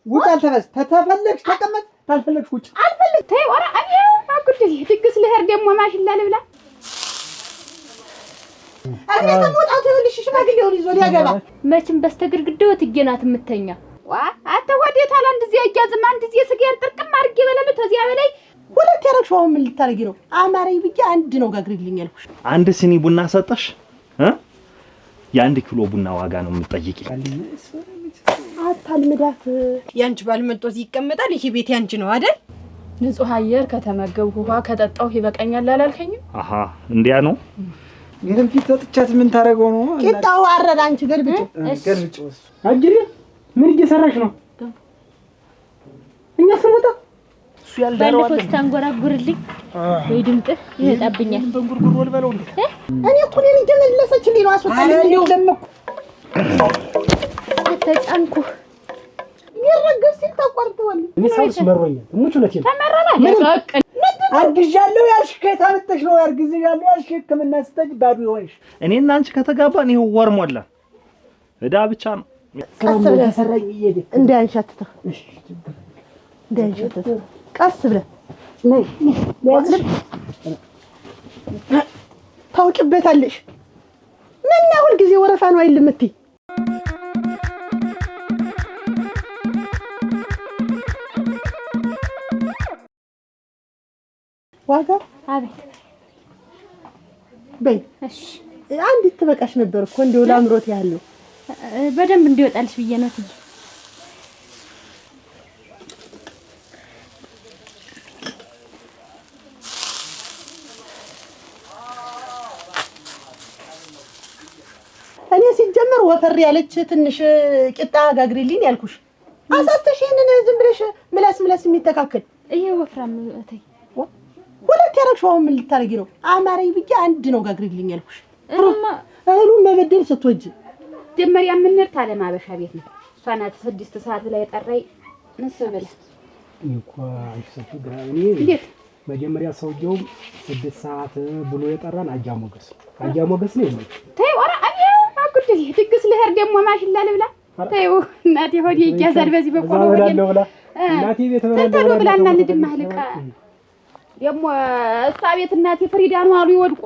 ውጭ አልተበስ ተተፈለግሽ ተቀመጥ ታልፈለግሽ ውጭ አልፈልግ ተይ ወራ አብያ አቁት ድግስ ልሄድ ደግሞ ማሽላ ልብላ አሬ ተሞጣው ይልሽ ሽማግሌውን ይዞ ሊያገባ መቼም በስተግርግዳው ትገናት የምተኛ ዋ አተ ወዴታል አንድ ዚህ ያያዝም አንድ ዚህ ስጋን ጥርቅም አድርጌ በለሉ ተዚያ በላይ ሁለት ያረግሽው ምን ልታረጊ ነው? አማረኝ ብዬ አንድ ነው ጋግሪልኝ ያልኩሽ። አንድ ሲኒ ቡና ሰጠሽ የአንድ ኪሎ ቡና ዋጋ ነው የምትጠይቂ። አታልምዳት ያንቺ ባልመጦ ይቀመጣል። ይሄ ቤት ያንቺ ነው አይደል? ንጹህ አየር ከተመገብኩ ውሃ ከጠጣሁ ይበቃኛል አላልከኝም? አሃ እንዲያ ነው። ይሄን ፊት ተጥቻት ምን ታረገው ነው? ቂጣው አረዳ አንቺ ገልብጭ ገልብጭ ወስ አጅሪ ምን እየሰራሽ ነው? እኛ ስሞታ እሱ ያልዳረው ባለፈው ስታንጎራጉርልኝ ወይ ድምጥ ይመጣብኛል። በእንጉርጉር ወልበለው እንዴ እኔ እኮ ነኝ እንደመለሰችልኝ ነው አስወጣልኝ። እንደው ደምኩ አተጫንኩ ይረገስ ሲታቋርጠዋል። እኔ ሳውስ መሮኛል። እሙቹ ነች ተመረናል። ለቀቅ አርግዣለሁ ያልሽ ከታመጣሽ ነው አርግዝሻለሁ ያልሽ ሕክምና ስተጅ ባዱ ይሆንሽ። እኔና አንቺ ከተጋባን ይሄው ወር ሞላ። እዳ ብቻ ነው ከራም ተሰራኝ ይሄድ እንዳንሻትተ እሺ እንዳንሻትተ ቀስ ብለህ ነይ ያዝል ታውቂበታለሽ። ምን ያህል ጊዜ ወረፋ ነው አይደል እምትይ? ዋጋ አቤት በይ እሺ አንዲት ትበቃሽ ነበር እኮ እንደው ላምሮት ያለው በደንብ እንዲወጣልሽ ብዬ ነው ትይ እኔ ሲጀመር ወፈር ያለች ትንሽ ቂጣ ጋግሪልኝ ያልኩሽ አሳስተሽ ይሄንን ዝም ብለሽ ምላስ የሚተካከል ይሄ ወፍራም እተይ ሁለት ያረግሽው ምን ልታረጊ ነው? አማረኝ ብዬ አንድ ነው ጋግሪልኝ ያልኩሽ። እህሉን መበደል ስትወጂ ጀመሪያ ምንር ታለማበሻ ቤት ነው። እሷ ናት 6 ሰዓት ላይ ጠራይ እንስበለ እንኳን አይሰጡ ግራኒ እንዴት መጀመሪያ ሰውየው 6 ሰዓት ብሎ የጠራን አጃሞገስ ነው እንዴ? ተይ ወራ አብያ አቁት ድግስ ልሄድ ደግሞ ማሽላ ልብላ ተይው እናቴ ሆዴ ይያዛል በዚህ በቆሎ ወዲያለው ብላ እናቴ ቤት ተተሎ ብላና ልድማ ልቃ ደሞ እሷ ቤት እናቴ ፍሪዳኑ አሉ ይወድቁ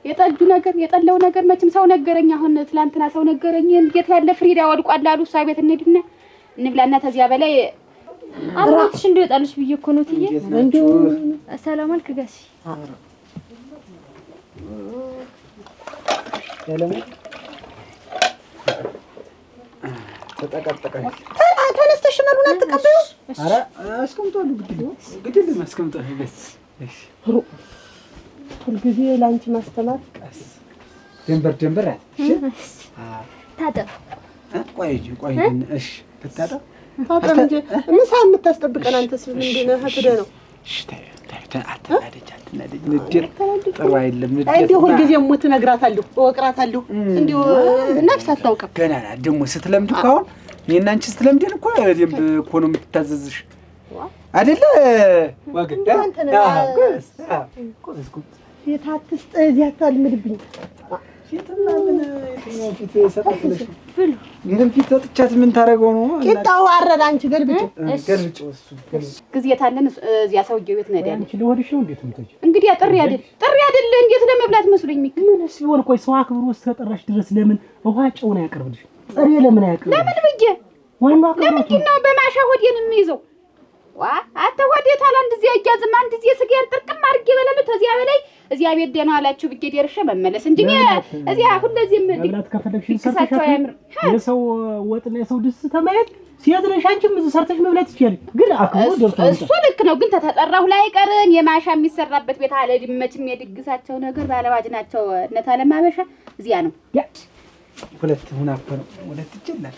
የጠጁ ነገር የጠለው ነገር መቼም ሰው ነገረኝ። አሁን ትላንትና ሰው ነገረኝ እንዴት ያለ ፍሪዳ ወድቋል አሉ። እሷ ቤት እንሂድና እንብላና ተዚያ በላይ አብራትሽ እንዲወጣልሽ ብዬ እኮ ነው ትዬ እንዴ ሰላም አልክ ጋሽ ሰላም ተጠቀጥቀኝ ተነስተሽ መሉን አትቀበዩ። አረ አስቀምጧል ግድል ማስቀምጧል። እሺ ሁልጊዜ ላንቺ ማስተማር ቀስ ደንበር እሺ ታጠብ ቆይ እሺ ተታጠብ ታጠብ እንጂ ምሳ የምታስጠብቀን አንተስ ምንድነው? ሀትደ ነው እሺ አትናደጅ ንዴት ጥሩ አይደለም። ንዴት እንዴ ሁልጊዜ ሞት ነግራታለሁ እወቅራታለሁ። እንዴ ነፍስ አታውቅም ገና ደግሞ ስትለምዱ ካሁን እኔና አንቺ ስትለምደን እኮ ደንብ እኮ ነው የምትታዘዝሽ አይደለ? ወግዳ ቆስ የታትስጥ እዚያ ታልምድብኝ ፊትና ምን የትኛው ፊት ሰጣለሽ? ይሄን ፊት ተጥቻት ምን ታረገው ነው? ቂጣው አረዳ አንቺ ገልብጭ እሱ ጊዜ ታለን እዚያ ሰውዬው ቤት ነዳለ አንቺ ለወድሽ ነው እንዴት ምትጂ? እንግዲህ ጥሪ አይደል እንዴት ለመብላት መስሎኝ ሚክ ምን ሲሆን ቆይ ሰው አክብሮ እስከጠራሽ ድረስ ለምን ውሃ ጨው ነው ያቀርብልሽ? ጥሪ ለምን አያቀርብ? ለምን ብዬ ዋናው አክብሮት ለምን ነው በማሻ ሆዴን የሚይዘው? ዋ አተ ሆዴ ታላ እንደዚህ ያያዝም አንድ ዚህ ስጋን ጥርቅም አድርጌ በለሉ ተዚያ በላይ እዚያ ቤት ደህና አላችሁ ብዬ ደርሼ መመለስ እንጂ እዚያ ሁለዚህም መብላት ከፈለግሽ ሰርተሽ የሰው ወጥና የሰው ድስ ተማየት ሲያዝነሽ አንቺም እዚህ ሰርተሽ መብላት ትችያለሽ። ግን አክብሮ ደርሶ እሱ ልክ ነው። ግን ተተጠራሁ ላይ ቀረን የማሻ የሚሰራበት ቤት አለ ድመችም የድግሳቸው ነገር ባለዋጅ ናቸው። እነታ ለማበሻ እዚያ ነው ሁለት ሆና አፈር ሁለት ይችላል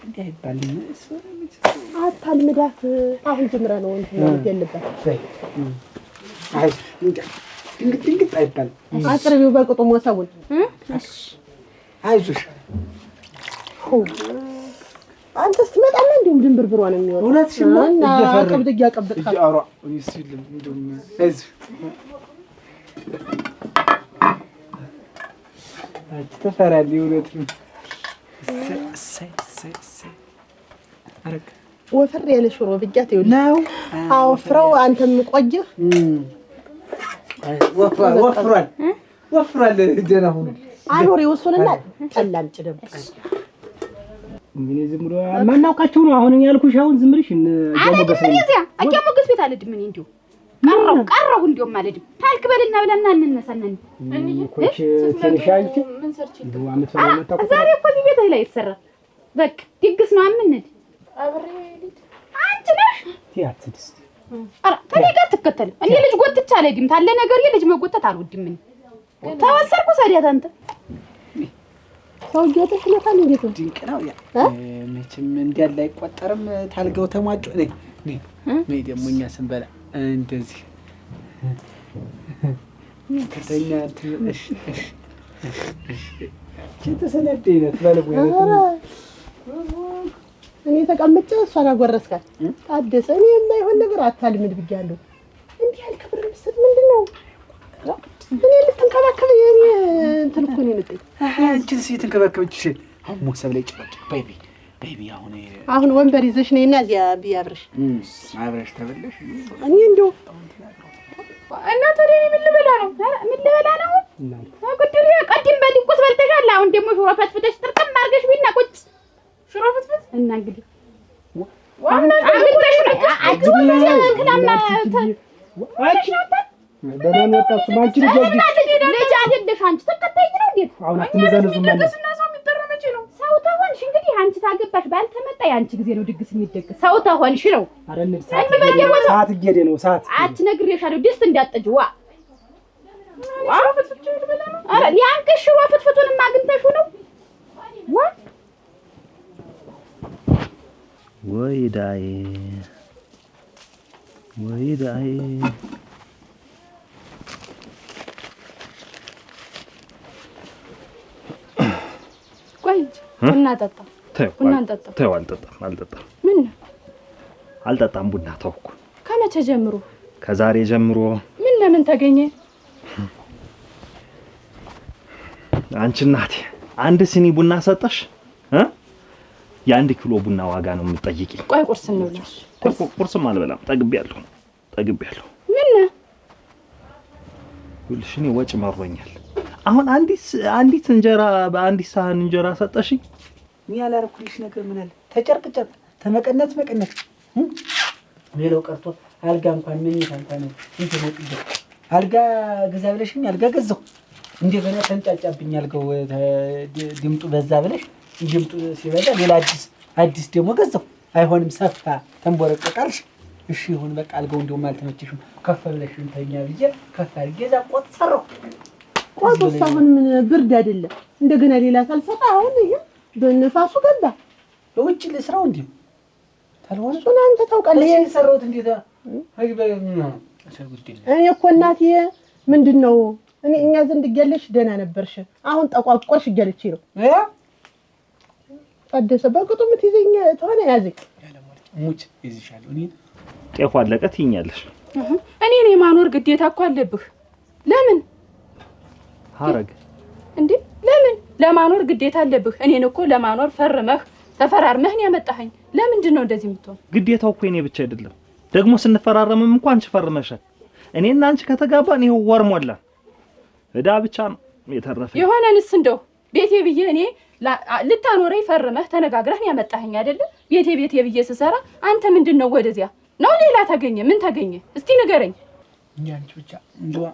እንዳይባልኝ አታልምዳት። አሁን ጀምራ ነው እንትን ያለበት ድንግጥ አይባልም። አቅርቢው በቅጡ ሞሰቡን እሺ አይዞሽ አንተስ ትመጣለህ። እንዲሁም ድንብርብሯ ነው የሚሆነው። ሁለትሽማ ቀብድ ያቀብጥካ አራ ይስልም እንዲሁም አይዞሽ አንቺ ተፈራለሽ እውነት ነው። አረግ ወፈር ያለ ሽሮ ብቻት ይኸውልህ ነው። አዎ ፍራው አንተም ቆየህ ወፍሯል ደህና ሆኖ አኖር ይወሱንና ጠላም ጭደም ምን ዝም ብሎ ማናውቃቸው ነው አሁን ያልኩሽ አሁን ዝም ብለሽ አለድም ምን ይዚያ አቀሞገስ ቤት አለድም ምን እንዲሁ ቀረሁ እንዲሁ ማለድም ታልክ በልና ብለና እንነሳነን ኮች ትንሻንቺ ምን ሰርች እንደው አመት ነው መጣው ዛሬ እኮ እዚህ ቤት ላይ የተሰራ በቃ ድግስ ነው አምንድ አብሬ አንቺ ነሽ ቲያትርስ አራ ታዲያ ተከተል እኔ ልጅ ጎትቻ አለድም ታለ ነገር ልጅ መጎተት አልወድም ምን ተወሰርኩ ሰዲያት አንተ ሰውዬው ተሽለታል እንዴት ነው ድንቅ ነው ያ መቼም እንዲያለ አይቆጠርም ታልገው ተሟጮ ነይ ደግሞ እኛ ስንበላ እንደዚህ ከተኛ እሺ ተሰነደይነት ባለቡ እኔ ተቀምጬ እሷን አጎረስካት ታደሰ እኔ የማይሆን ነገር አታልምድ ብያለሁ እንዴ ያልከብር ምስጥ ምንድነው እኔ ልትንከባከብ የኔ እንትን እኮ ነው የመጣኝ አንቺን ሲትንከባከብሽ አሁን ሞሰብ ላይ ጭራጭ ቤቢ አሁን ወንበር ይዘሽ ነይና እዚያ ቢያብርሽ አብረሽ ተበለሽ እኔ እንደው እና ታዲያ ምን ልበላ ነው አቁጥሪ ቀድም በድቁስ በልተሻል አሁን ደግሞ ሽሮ ፈትፍተሽ ጥርቅም አድርገሽ ቢና ቁጭ ሽሮ ፈትፍት እና እንግዲህ ዋና አግኝተሽ ነው በማን ወጣስ ማንቺ ልጅ አይደለሽ አንቺ ተከታይ ነው እንዴ አሁን አትመዘነዙ ማለት ድግስና ሰው የሚደረመች ነው ሰው ተሆንሽ እንግዲህ አንቺ ታገባሽ ባልተመጣ ያንቺ ጊዜ ነው ድግስ የሚደግስ ሰው ተሆንሽ ነው አረንል ሰዓት እየሄደ ነው ሰዓት አች ነግሬሻለሁ ድስት እንዳትጠጂ ዋ ፍትፍቱ ይበላ ነው አረ ሊያንቅሽ ሽሮ ፍትፍቱንም አግኝተሽው ነው ዋ ወይዳይ ቡና ጠጣ ቡና እንጠጣ ተው አልጠጣም ምን አልጠጣም ቡና ተውኩ ከመቼ ጀምሮ ከዛሬ ጀምሮ ምን ለምን ተገኘ አንቺ እናቴ አንድ ሲኒ ቡና ሰጠሽ የአንድ ኪሎ ቡና ዋጋ ነው የምትጠይቂኝ ቆይ ቁርስ እንብላ ቁርስም አልበላም ጠግቤያለሁ ምን ሁልሽ እኔ ወጭ መሮኛል አሁን አንዲት እንጀራ በአንዲት ሳህን እንጀራ ሰጠሽኝ እኔ ያላረኩልሽ ነገር ምን አለ ተጨርቅጨር ተመቀነት ሌላው ቀርቶ አልጋ እንኳን መኝታ እንኳን እንትን አልጋ ገዛ ብለሽኝ አልጋ ገዛው እንደገና ተንጫጫብኝ አልጋው ድምጡ በዛ ብለሽ ድምጡ ሲበዛ ሌላ አዲስ ደግሞ ገዛው አይሆንም ሰፋ ተንቦረቀቃልሽ እሺ ይሁን በቃ አልጋው እንደውም አልተመቸሽም ከፍ ብለሽ እንተኛ ብዬ ከፍ አድርጌ እዛ ቆጥ ሰራው ቆጥ ሳይሆን ምን ብርድ አይደለም እንደገና ሌላ ሳልሰጣ አሁን ይሄ በነፋሱ ገባ ለውጭ ለስራው እንዴ ታልሆነ እሱን አንተ ታውቃለህ ይሄን ሰራውት እንዴት አይበልና እኔ እኮ እናቴ ምንድነው እኛ ዘንድ እያለሽ ደህና ነበርሽ አሁን ጠቋቆርሽ እያለች ነው ታደሰ በቅጡ የምትይዘኝ ተሆነ ያዘኝ ሙጭ ይዝሻለሁ እኔ ጤፉ አለቀ ትይኛለሽ እኔ ማኖር ግዴታ እኮ አለብህ ለምን ሀረግ እንዴ ለምን ለማኖር ግዴታ አለብህ እኔን እኮ ለማኖር ፈርመህ ተፈራርመህ ነው ያመጣኸኝ ለምንድን ነው እንደዚህ የምትሆን ግዴታው እኮ እኔ ብቻ አይደለም ደግሞ ስንፈራረምም እንኳን አንቺ ፈርመሻል እኔና አንቺ ከተጋባን ይሄው ወር ሞላ እዳ ብቻ ነው የተረፈኝ የሆነንስ እንደው ቤቴ ብዬ እኔ ልታኖረኝ ፈርመህ ተነጋግረህ ነው ያመጣኸኝ አይደል ቤቴ ብዬ ስሰራ አንተ ምንድነው ወደዚያ ነው ሌላ ተገኘ ምን ተገኘ እስቲ ንገረኝ እኛ አንቺ ብቻ እንደው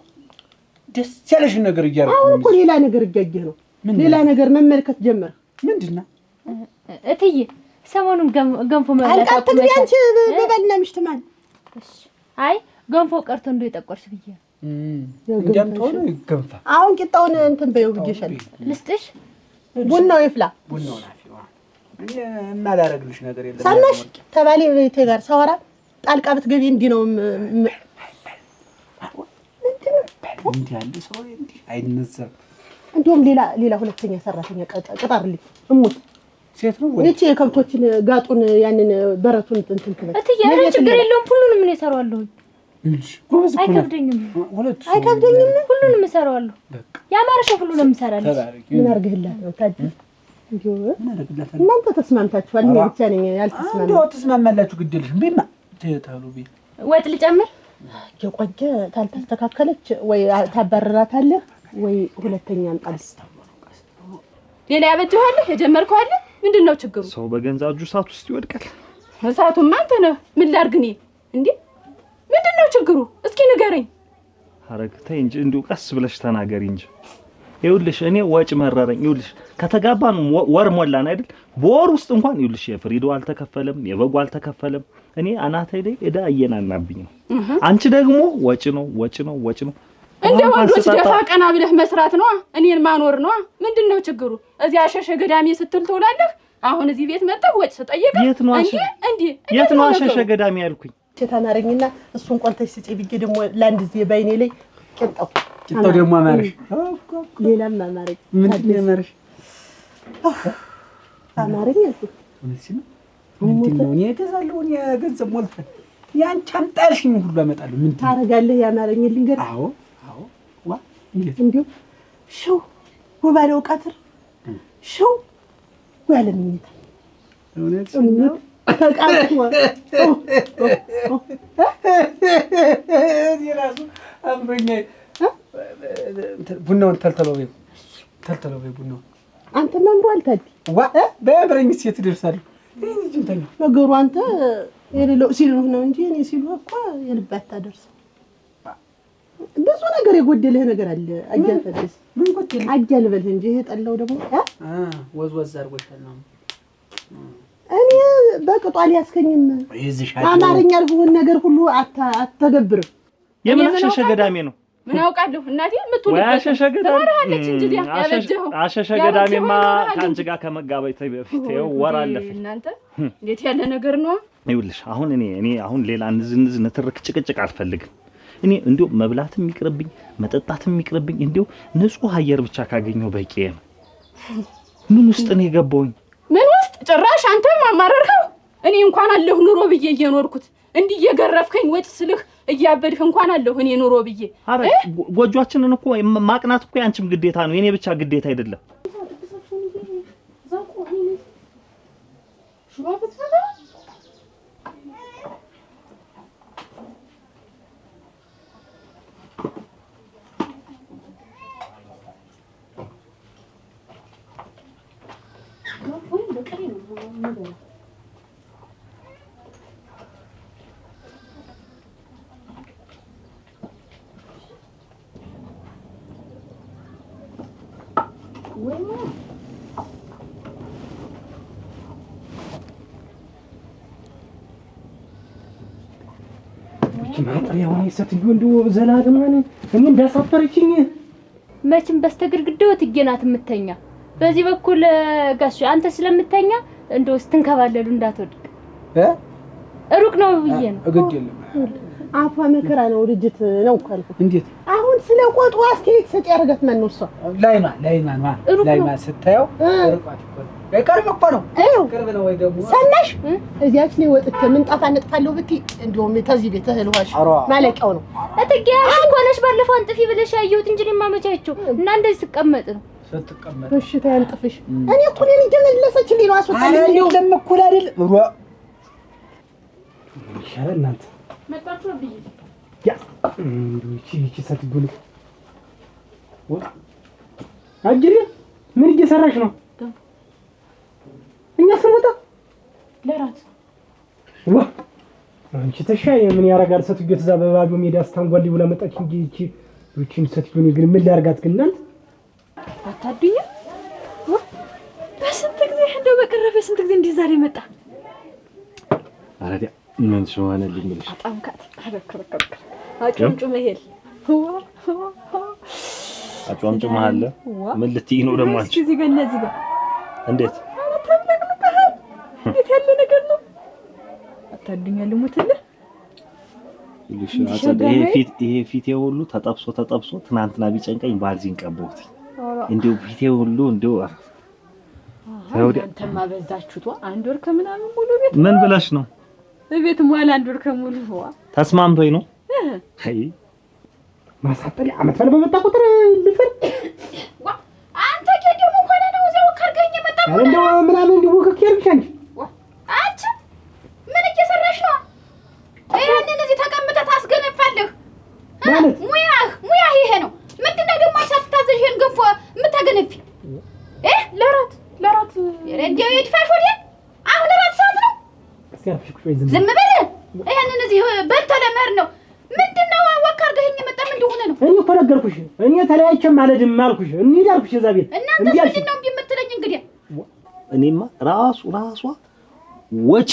ደስ ያለሽ ነገር እያረኩ አሁን እኮ ሌላ ነገር እያየህ ነው ሌላ ነገር መመልከት ጀመር ምንድነው እትዬ ሰሞኑን ገንፎ መብላት አልቀጥም ያንቺ በበልና ምሽትማን አይ ገንፎ ቀርቶ እንደው የጠቆርሽ ብዬ እንደምትሆነ ይገንፋ አሁን ቂጣውን እንትን በይው ብዬሻለሁ ልስጥሽ ቡናው ይፍላ ቡናው ናፊዋ የማላረግልሽ ነገር የለም ሰማሽ ተባለ ቤቴ ጋር ሳወራ ጣልቃ ብትገቢ እንዲህ ነው እንዴ አንድ ሰው እንዴ አይነዘር እንደውም ሌላ ሁለተኛ ሰራተኛ ቀጣርልኝ እሙት ሴት ነው እቺ የከብቶችን ጋጡን ያንን በረቱን እንትን ትበል እትዬ ኧረ ችግር የለውም ሁሉንም ምን ይሰራዋለሁ እንጂ ጎበዝ እኮ ነው። አይከብደኝም። አይከብደኝም። ሁሉንም እሰራዋለሁ። ያማረሽ ሁሉንም እሰራለሁ። ምን አርግህላት ነው ታዲያ? እናንተ ተስማምታችኋል። እኔ ብቻ ነኝ ያልተስማማው። እንደው ተስማማላችሁ ግድልሽ ቢማ ተታሉ ቢ ወጥ ልጨምር። የቆየ ታልተስተካከለች ወይ ታባረራታለህ ወይ ሁለተኛ አንጣልስ። ሌላ ያበጀዋለህ የጀመርከው አለ። ምንድነው ችግሩ? ሰው በገንዛ እጁ እሳት ውስጥ ይወድቃል። እሳቱማ አንተ ነህ። ምን ላድርግ እኔ እንዴ? ምንድነው ችግሩ? እስኪ ንገረኝ። ሐረግ ተይ እንጂ እንዲሁ ቀስ ብለሽ ተናገሪ እንጂ። ይኸውልሽ እኔ ወጭ መረረኝ። ይኸውልሽ ከተጋባን ወር ሞላን አይደል? በወር ውስጥ እንኳን ይኸውልሽ የፍሪዶ አልተከፈለም፣ የበጉ አልተከፈለም። እኔ አናታይ ላይ እዳ እየናናብኝ ነው። አንቺ ደግሞ ወጭ ነው። እንደ ወንዶች ደፋ ቀና ብለህ መስራት ነው፣ እኔን ማኖር ነው። ምንድነው ችግሩ? እዚያ አሸሸ ገዳሜ ስትል ትውላለህ። አሁን እዚህ ቤት መጣህ ወጭ ተጠየቀ እንዴ? የት ነው አሸሸ ገዳሜ ያልኩኝ? ተናረኝና እሱን ቆልተሽ ስጪ ብዬ ደግሞ ለአንድ ጊዜ ባይኔ ላይ ቂጣው ደግሞ አማረሽ። ሌላም አማረኝ። ምንድነው አማረሽ? አማረኝ አልኩ። ምንድነው? እኔ እገዛለሁ። እኔ ገንዘብ ሞልተን ያንቺ አምጣልሽኝ ሁሉ አመጣለሁ። ምን ታረጋለህ? ያማረኝ ልንገር። አዎ ዋ እንዴ ሹው ወባለው ቀትር ሹው ወለምኝታ እውነት ነው። ተቃጥሞ የራሱ አምሮኛ ቡናውን ተልተለው ቡናው አንተ ማምሯል ታዲ ዋ በአብረኝ ሴት ደርሳለሁ። እንዴ እንተኛ ነገሩ አንተ የሌለው ሲሉህ ነው እንጂ እኔ ሲሉህ እኮ የልባት ታደርስ። ብዙ ነገር የጎደለህ ነገር አለ። አጃልፈልስ ምን ጎደለ? አጃልበል እንጂ የጠላው ደግሞ ወዝ አርጎሻል ነው። እኔ በቅጧ ሊያስከኝም አማርኛ ያልሆነ ነገር ሁሉ አተገብርም። የምን አሸሸ ገዳሜ ነው? ምን አውቃለሁ እናቴ የምትውልበት ወይ አሸሸ ገዳሜ ተባረሃለች እንጂ ያ ያበጀው አሸሸ ገዳሜማ ካንቺ ጋር ከመጋባይ በፊት ይኸው ወር አለፈ። እናንተ እንዴት ያለ ነገር ነው? ይኸውልሽ አሁን እኔ አሁን ሌላ ንዝንዝ ንትርክ ጭቅጭቅ አልፈልግም። እኔ እንዲሁ መብላትም ይቅርብኝ መጠጣትም ይቅርብኝ፣ እንዲሁ ንጹህ አየር ብቻ ካገኘው በቂ ነው። ምን ውስጥ ነው የገባውኝ? ምን ውስጥ ጭራሽ አንተም አማረርከው። እኔ እንኳን አለሁ ኑሮ ብዬ እየኖርኩት እንዲህ እየገረፍከኝ ወጭ ስልህ እያበድህ እንኳን አለሁ እኔ ኑሮ ብዬ። አረ ጎጆአችንን እኮ ማቅናት እኮ ያንቺም ግዴታ ነው፣ የኔ ብቻ ግዴታ አይደለም። ያው ሴትዮ እንደው ዘላለማን እኔ እንዳሳፈረችኝ መቼም በስተግርግዳው ትገናት የምተኛ በዚህ በኩል ጋሽ አንተ ስለምተኛ እንደው ስትንከባለሉ እንዳትወድቅ ሩቅ ነው ብዬ ነው። እግድ የለም አፏ መከራ ነው ልጅት ነው ካልኩ። እንዴት አሁን ስለቆጡ አስተያየት ሰጪ ያርገት ማን ነው? እሷ ላይማ ስታየው ርቋት እኮ በቅርብ እኮ ነው። ቅርብ ነው ወይ ደግሞ ሰናሽ እዚያች ነው ወጥቼ ምንጣፍ አነጥፋለሁ ብትይ እንደውም ተዚህ ቤት እህልዋሽ ማለቂያው ነው። እትጌያሽ እኮ ነሽ ባለፈው አንጥፊ ብለሽ ያየሁት እንጂ ማመቻቸው እና እንደዚህ ስቀመጥ ነው ስትቀመጥ በሽታ ያንጥፍሽ። እኔ እኮ ነኝ እንደመለሰችልኝ ነው አስወጣልኝ። አይደለም እኩል አይደል ሩዋ ይሻላል እናንተ መጣችሁ ብዬ ያ እቺ ሰትጉል አጅሪ ምን እየሰራሽ ነው? እኛ ስንወጣ ለራት ዋ አንቺ ተሻይ ምን ያረጋል? ሰትጉ ተዛ በባዶ ሜዳ አስታንጓል ብላ መጣች እንጂ እቺን ሰትጉን ግን ምን ሊያርጋት ግን እናንተ አታዱኛ በስንት ጊዜ እንደው በቀረበ ስንት ጊዜ እንዲህ ዛሬ መጣ። አረዲያ ምን ሸዋነልኝ ብለሽ አጣምካት አረከረከረ አጭምጭም ይሄል አጭምጭም አለ ምን ልትይ ነው ደግሞ አንቺ? እዚህ ጋር እነዚህ ጋር እንዴት እንዴት ያለ ነገር ነው? አታዱኛ ልሞትልህ ልሽ አጸደ ይሄ ፊቴ ሁሉ ተጠብሶ ትናንትና ቢጨንቀኝ ባልዚን ቀበውት እንዴው ፊቴ ሁሉ እንዴው አንተማ በዛችሁት አንድ ወር ከምናምን ሙሉ ቤት ምን ብለሽ ነው? ቤት ሙሉ አንድ ወር ከሙሉ ተስማምቶኝ ነው አይ ማሳጠሪያ አመት በል በመጣ ቁጥር ልፈር አንተ ከደሞ ሆነ ነው እዛው ካርገኝ መጣ እንደው ምናምን እንደው ወከክ ያርግሽ አንቺ አንቺ ምን እየሰራሽ ነው? ይሄንን እዚህ ተቀምጠህ ታስገነፋለህ ማለት ሙያ ይሄ ነው። ምንድነው ደግሞ ሳትታዘዥ ይሄን ገንፎ የምታገነፊ? ለራት እንደው ይድፋሽ ወዲያ። አሁን ራት ሰዓት ነው። ሲያርፍሽ ቁጭ ዝም በል። ይሄንን እዚህ በልቶ ለመሄድ ነው። ምንድነው ወክ አድርገኸኝ መጣ? ምን እንደሆነ ነው? እኔ እኮ ነገርኩሽ። እኔ ተለያይቼም አልሄድም አልኩሽ። እንሂድ አልኩሽ እዛ ቤት። እናንተ ምንድነው እምቢ የምትለኝ? እንግዲህ እኔማ ራሷ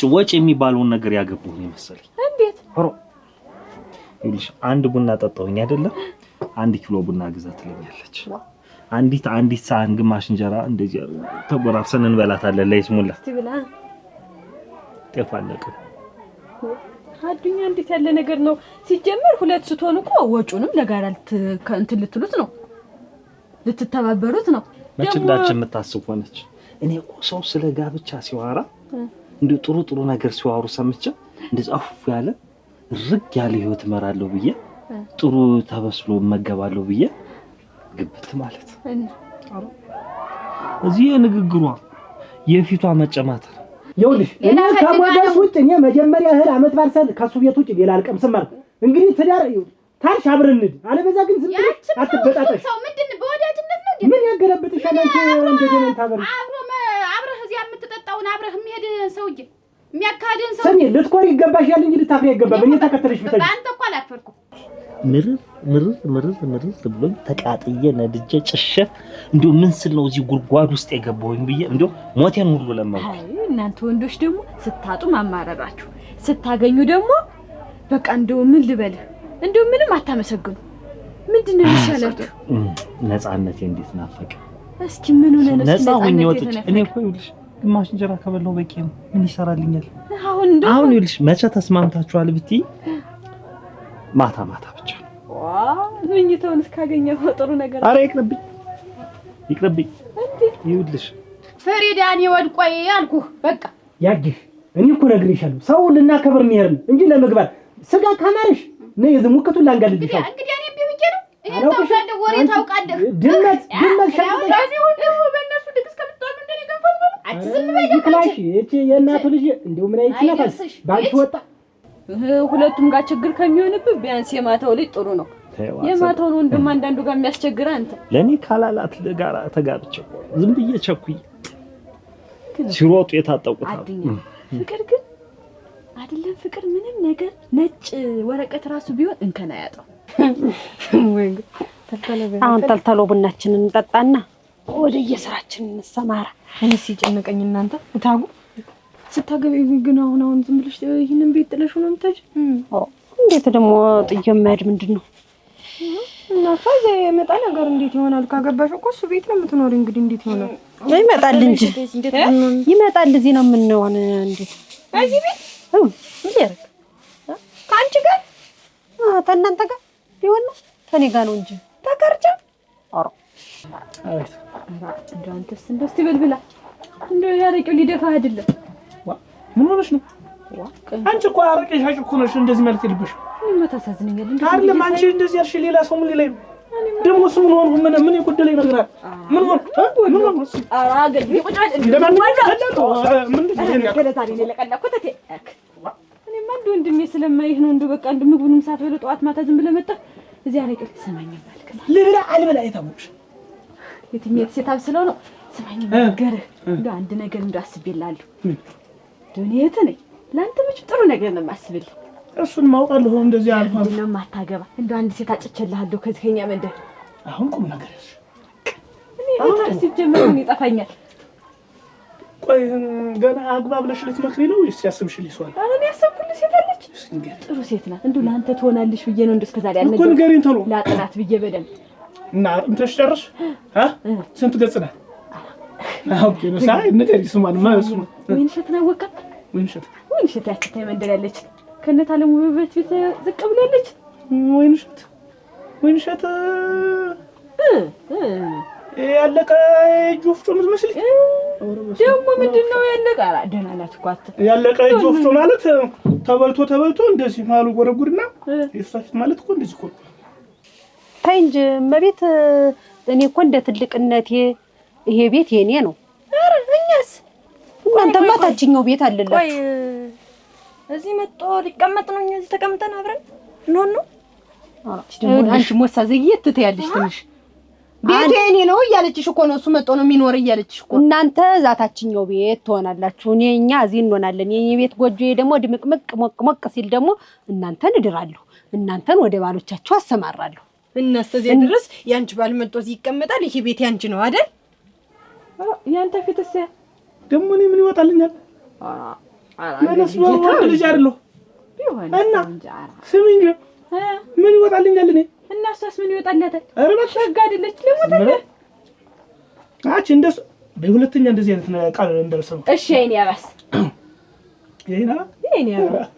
ወጭ የሚባለውን ነገር ያገቡኝ መሰለኝ። እንዴት ሆሮ ይልሽ አንድ ቡና ጠጣሁኝ አይደለም 1 ኪሎ ቡና ግዛ ትለኛለች። አንዲት ሳህን ግማሽ እንጀራ እንደዚህ ተጎራርሰን እንበላታለን። ለይስሙላ ትብላ ጤፍ አለቀ። አዱኛ እንዴት ያለ ነገር ነው? ሲጀመር ሁለት ስትሆኑ እኮ ወጪውንም ለጋራ እንትን ልትሉት ነው፣ ልትተባበሩት ነው። መችላችን የምታስብ ሆነች። እኔ እኮ ሰው ስለ ጋብቻ ሲዋራ እንደ ጥሩ ነገር ሲዋሩ ሰምቼ እንደዚህ አፉ ያለ ርግ ያለ ህይወት እመራለሁ ብዬ ጥሩ ተበስሎ መገባለሁ ብዬ ግብት ማለት እዚህ የንግግሯ የፊቷ መጨማት ይኸውልሽ እኔ ከሞደስ ውጭ እኔ መጀመሪያ እህል አመት ባልሰል ከሱ ቤት ውጭ ሌላ አልቀምስም አልኩ። እንግዲህ ትዳር ታርሽ አብረን እንሂድ፣ አለበዛ ግን ዝም ብለሽ አትበጣጣሽ። ሰው ምንድነው በወዳጅነት ነው እንዴ? ምን ያገለብጥሻል አንቺ? እንደገና ታበሪ አብረህ እዚያ የምትጠጣውን አብረህ የሚሄድ ሰውዬ የሚያካድን ሰው ሰሚ ልትኮሪ ይገባሻል እንጂ ልታፍሪ አይገባም። እኔ ተከተለሽ ብታይ አንተ እኮ አላፈርኩም። ምርር ብሎኝ ተቃጥዬ ነድጄ ጭሼ እንደው ምን ስል ነው እዚህ ጉድጓድ ውስጥ የገባሁኝ ብዬ እንደው ሞቴን ሁሉ ለማውቅ። አይ እናንተ ወንዶች ደግሞ ስታጡ ማማረራችሁ፣ ስታገኙ ደግሞ በቃ እንደው ምን ልበልህ እንደው ምንም አታመሰግኑ። ምንድነው ይሻላችሁ? ነፃነቴ እንዴት ናፈቀ። እስኪ ምን ሆነ ነው ነፃ ሆኜ ወጥቼ እኔ እኮ ይኸውልሽ ግማሽ እንጀራ ከበላው በቂ ነው። ምን ይሰራልኛል? አሁን ይኸውልሽ መቼ ተስማምታችኋል ብትይ ማታ ብቻ ነው። ምኝታውን እስካገኘው ጥሩ ነገር። አረ ይቅርብኝ። ይኸውልሽ ፍሪዳን ይወድቆይ አልኩህ። በቃ ያጅሽ እኔ እኮ ነግሬሻለሁ። ሰው ልናከብር የሚሄድ እንጂ ለመግባት ስጋ ካማርሽ ነይ ዝም ሙከቱን ላንጋልልሽ። እንግዲህ እኔ ቢብዬ ነው ይሄን ታውቃለህ፣ ወሬ ታውቃለህ። ድመት ሸጥተው በእነሱ ድግስ ከምትጣሉ እንደኔ ገንፎት ነው። አትዝም በይ ይክላሽ። እቺ የእናቱ ልጅ እንደው ምን አይችላታል ባንቺ ወጣ። ሁለቱም ጋር ችግር ከሚሆንብህ ቢያንስ የማታው ልጅ ጥሩ ነው። የማታውን ወንድም አንዳንዱ ጋር የሚያስቸግር አንተ ለኔ ካላላት ለጋራ ተጋብቼው ዝም ብዬ ቸኩይ ሲሮጡ የታጠቁት አድኛ ፍቅር ግን አይደለም። ፍቅር ምንም ነገር ነጭ ወረቀት ራሱ ቢሆን እንከና ያጣው ወይ አሁን ተልተሎ ቡናችንን እንጠጣና ወደ የስራችን እንሰማራ። እኔ ሲጨነቀኝ እናንተ ታጉ ስታገቢ ግን አሁን ዝም ብለሽ ይሄንን ቤት ጥለሽ ነው የምታጅ? እንዴት ደግሞ ጥዬ መሄድ ምንድነው? እና ፈዘ የመጣ ነገር እንዴት ይሆናል? ካገባሽ እኮ እሱ ቤት ነው የምትኖሪ። እንግዲህ እንዴት ይሆናል? ይመጣል እንጂ ይመጣል። እዚህ ነው የምንሆን። እንዴት እዚህ ቤት እንዴት ከአንቺ ጋር ከእናንተ ጋር ቢሆን ነው ከኔ ጋር ነው እንጂ ተቀርጫ አረ እንደው አንተስ እንደው ትበልብላ እንደው ያረቂው ሊደፋ አይደለም። ምን ሆነሽ ነው? አንቺ እኮ አረቄሻሽ እኮ ነሽ። እንደዚህ ማለት የለብሽም። ምን ታሳዝነኛል እንዴ? አይደለም አንቺ እንደዚህ ያልሽ ሌላ ሰው ምን ሊለኝ ደግሞ እሱ ምን ሆንኩ? ምን የጎደለኝ ነገር አለ? ምን ሆንኩ? ምን ሆንኩ? ኧረ አገር ቢቆጫል እንደማን ምን ገለታሪ ለቀላኩት እቴ እኔማ እንደ ወንድሜ ስለማይህ ነው። እንደው በቃ እንደ ምግቡንም ሳትበሉ ጠዋት ማታ ዝም ብለህ መጣ እዚህ አረቄ ትሰማኛለህ ማለት ልብላ አልበላ የታወቅሽ የትሜት ሴት አብስለው ነው። ስማኝ ነገርህ እንደው አንድ ነገር እንዳስብልሃለሁ። ዱንያት ነኝ ላንተ ምንም ጥሩ ነገር ነው የማስብልህ። እሱን ማውቃለሁ። እንደዚህ አልፋ ነው ማታገባ እንደው አንድ ሴት አጭቼልሃለሁ ከዚህ ከኛ መንደር። አሁን ቁም ነገር እኔ እታስ ጀመረ ነው ይጠፋኛል። ቆይ ገና አግባ ብለሽ ልትመክሪ ነው ወይስ ያስብሽልኝ ሰው አለ? አረ እኔ ያሰብኩልህ ሴት አለች፣ ጥሩ ሴት ናት። እንደው ላንተ ትሆናለሽ ብዬ ነው እንደው እስከዛሬ ያልነገርኩህ እኮ ንገሪኝ ቶሎ ላጥናት ብዬ በደንብ እና እንተሽ ጨርሽ ስንት ገጽ ናት? ኦኬ ነው ሳይ ንገሪ። ስማን ማስ ወይንሸት ነው ወቀት ወይንሸት ያቺ መንደር ያለች ከነት አለሙ በቤት ቤት ዝቅ ብላለች። ወይንሸት ያለቀ እጅ ወፍጮ የምትመስል ደግሞ ምንድነው ያለቀ? ኧረ ደህና ናት እኮ ያለቀ እጅ ወፍጮ ማለት ተበልቶ እንደዚህ ማሉ ጎረጉርና የሷፊት ማለት እኮ እንደዚህ እኮ ተይ እንጂ እመቤት። እኔ እኮ እንደ ትልቅነቴ ይሄ ቤት የኔ ነው። ኧረ እኛስ እናንተማ ታችኛው ቤት አለላችሁ። ቆይ እዚህ መጥቶ ሊቀመጥ ነው? እኛ እዚህ ተቀምጠን አብረን ነው። አንቺ ሞሳ ዘግየት ትያለሽ ትንሽ። ቤት የኔ ነው እያለችሽ እኮ ነው። እሱ መጥቶ ነው የሚኖር እያለችሽ እኮ። እናንተ ዛታችኛው ቤት ትሆናላችሁ፣ እኛ እዚህ እንሆናለን። የኔ ቤት ጎጆዬ ደግሞ ድምቅምቅ ሞቅ ሲል ደግሞ እናንተን እድራለሁ፣ እናንተን ወደ ባሎቻችሁ አሰማራለሁ። እነስተዚህ ድረስ ያንቺ ባል መጥቶ እዚህ ይቀመጣል። ይሄ ቤት ያንቺ ነው አይደል? ያንተ ፊትስ ደግሞ እኔ ምን ይወጣልኛል? ማለት ነው ልጅ አይደለሁ እና ስሚ እንጂ ምን ይወጣልኛል? እኔ እና እሷስ ምን ይወጣላታል? ኧረ እባክሽ ሸጋ አይደለች ለሞተለ አቺ እንደሱ በሁለተኛ እንደዚህ አይነት ቃል እንደርሰው። እሺ አይኔ ያባስ ይሄና ያባስ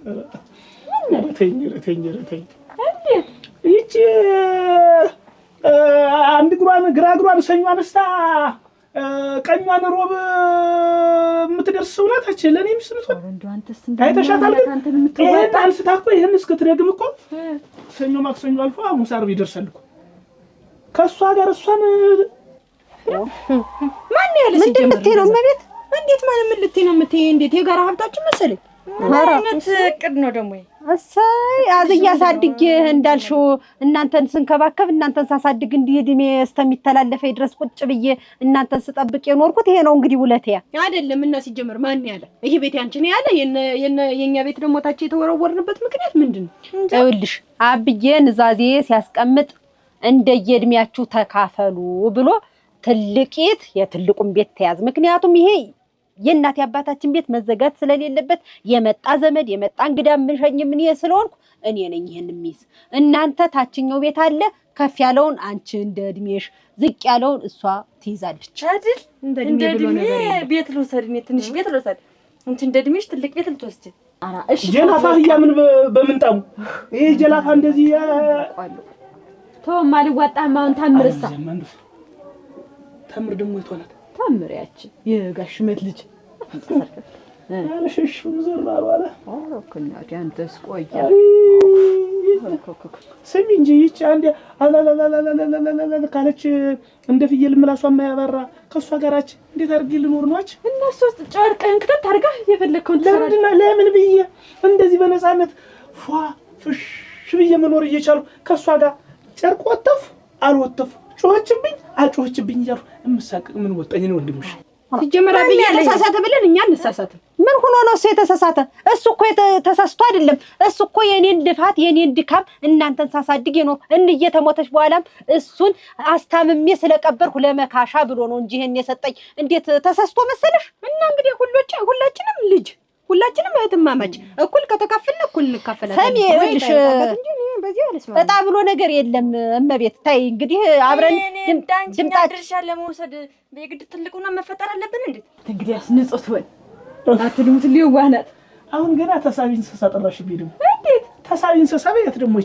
ተኝ እንዴት ይቺ አንድ ግራ እግሯን ሰኞ አነስታ ቀኛን ሮብ የምትደርስ ሰው ናት። አቺ ለኔ ምስምት እንደው አንተስ አይተሻታል? ይሄን አንስታ እኮ ይሄን እስክትደግም እኮ ሰኞ ማክሰኞ አልፎ ሐሙስ ዓርብ ይደርሳል እኮ ከሷ ጋር እሷን ማን ያለሽ ምንድን ልትይ ነው እመቤት? እንዴት ማለት ምን ልትይ ነው የምትይ? እንዴት የጋራ ሀብታችን መሰለኝ። ማለት እቅድ ነው ደግሞ ይሄ። እሰይ አዝያ ሳድግ እንዳልሽው እናንተን ስንከባከብ እናንተን ሳሳድግ እንዲህ እድሜ እስከሚተላለፈ ድረስ ቁጭ ብዬ እናንተን ስጠብቅ የኖርኩት ይሄ ነው እንግዲህ ውለታዬ አይደለም። እና ሲጀመር ማን ያለ ይሄ ቤት ያንቺ ነው ያለ? የኛ ቤት ደግሞ ታች የተወረወርንበት ምክንያት ምንድነው? ይኸውልሽ አብዬ ንዛዜ ሲያስቀምጥ እንደየእድሜያችሁ ተካፈሉ ብሎ ትልቂት የትልቁን ቤት ተያዝ። ምክንያቱም ይሄ የእናት አባታችን ቤት መዘጋት ስለሌለበት የመጣ ዘመድ የመጣ እንግዳ ምንሸኝ ምን ስለሆንኩ እኔ ነኝ ይሄን የሚይዝ። እናንተ ታችኛው ቤት አለ ከፍ ያለውን አንቺ እንደ እድሜሽ ዝቅ ያለውን እሷ ትይዛለች አይደል? እንደ እድሜ ቤት ልውሰድ፣ እኔ ትንሽ ቤት ልውሰድ፣ አንቺ እንደ እድሜሽ ትልቅ ቤት ልትወስጂ። አራ እሺ ጀላፋ ምን በምንጣሙ ይሄ ጀላፋ እንደዚህ ተው ማልዋጣም። አሁን ታምርሳ ታምር ደግሞ ይቷላት ታምሪያች የጋሽመት ልጅ አለሽሽ ዘራሩ አለ አረከኛት ያንተስ ቆያ ስሚ እንጂ ይቺ አንዴ ካለች እንደ ፍየል ምላሷ ማያበራ ከሷ ጋራች እንዴት አድርጌ ልኖር ነውች? እነሱ ጨርቅህን ክትት አድርጋ የፈለከውን ትሰራለህ። ለምን ብዬ እንደዚህ በነፃነት ፏ ፍሽ ብዬ መኖር እየቻሉ ከሷ ጋር ጨርቅ ወጥፍ አልወጥፍ ጮህችብኝ አልጮህችብኝ እያሉ እምሳቀቅ ምን ወጣኝ ነው ወንድምሽ? ሲጀመር አብዬ ተሳሳተ ብለን እኛ እንሳሳተ። ምን ሆኖ ነው እሱ የተሳሳተ? እሱ እኮ ተሳስቶ አይደለም። እሱ እኮ የኔን ልፋት የኔን ድካም እናንተን ሳሳድግ ነው እየተሞተች በኋላም እሱን አስታምሜ ስለቀበርኩ ለመካሻ ብሎ ነው እንጂ ይሄን የሰጠኝ እንዴት ተሳስቶ መሰለሽ? እና እንግዲህ ሁላችንም ልጅ ሁላችንም እህትማማች እኩል ከተካፈልን እኩል እንካፈላለን። ሰሚ እልሽ እጣ ብሎ ነገር የለም እመቤት። ታይ እንግዲህ አብረን ድምጣችን ለመውሰድ በግድ ትልቁና መፈጠር አለብን። እንግዲህ ንጹህ ወይ አትልሙት ሊዋናት አሁን ገና ተሳቢ እንስሳ ጠራሽብኝ። ደግሞ እንዴት ተሳቢ እንስሳ በያት ደግሞ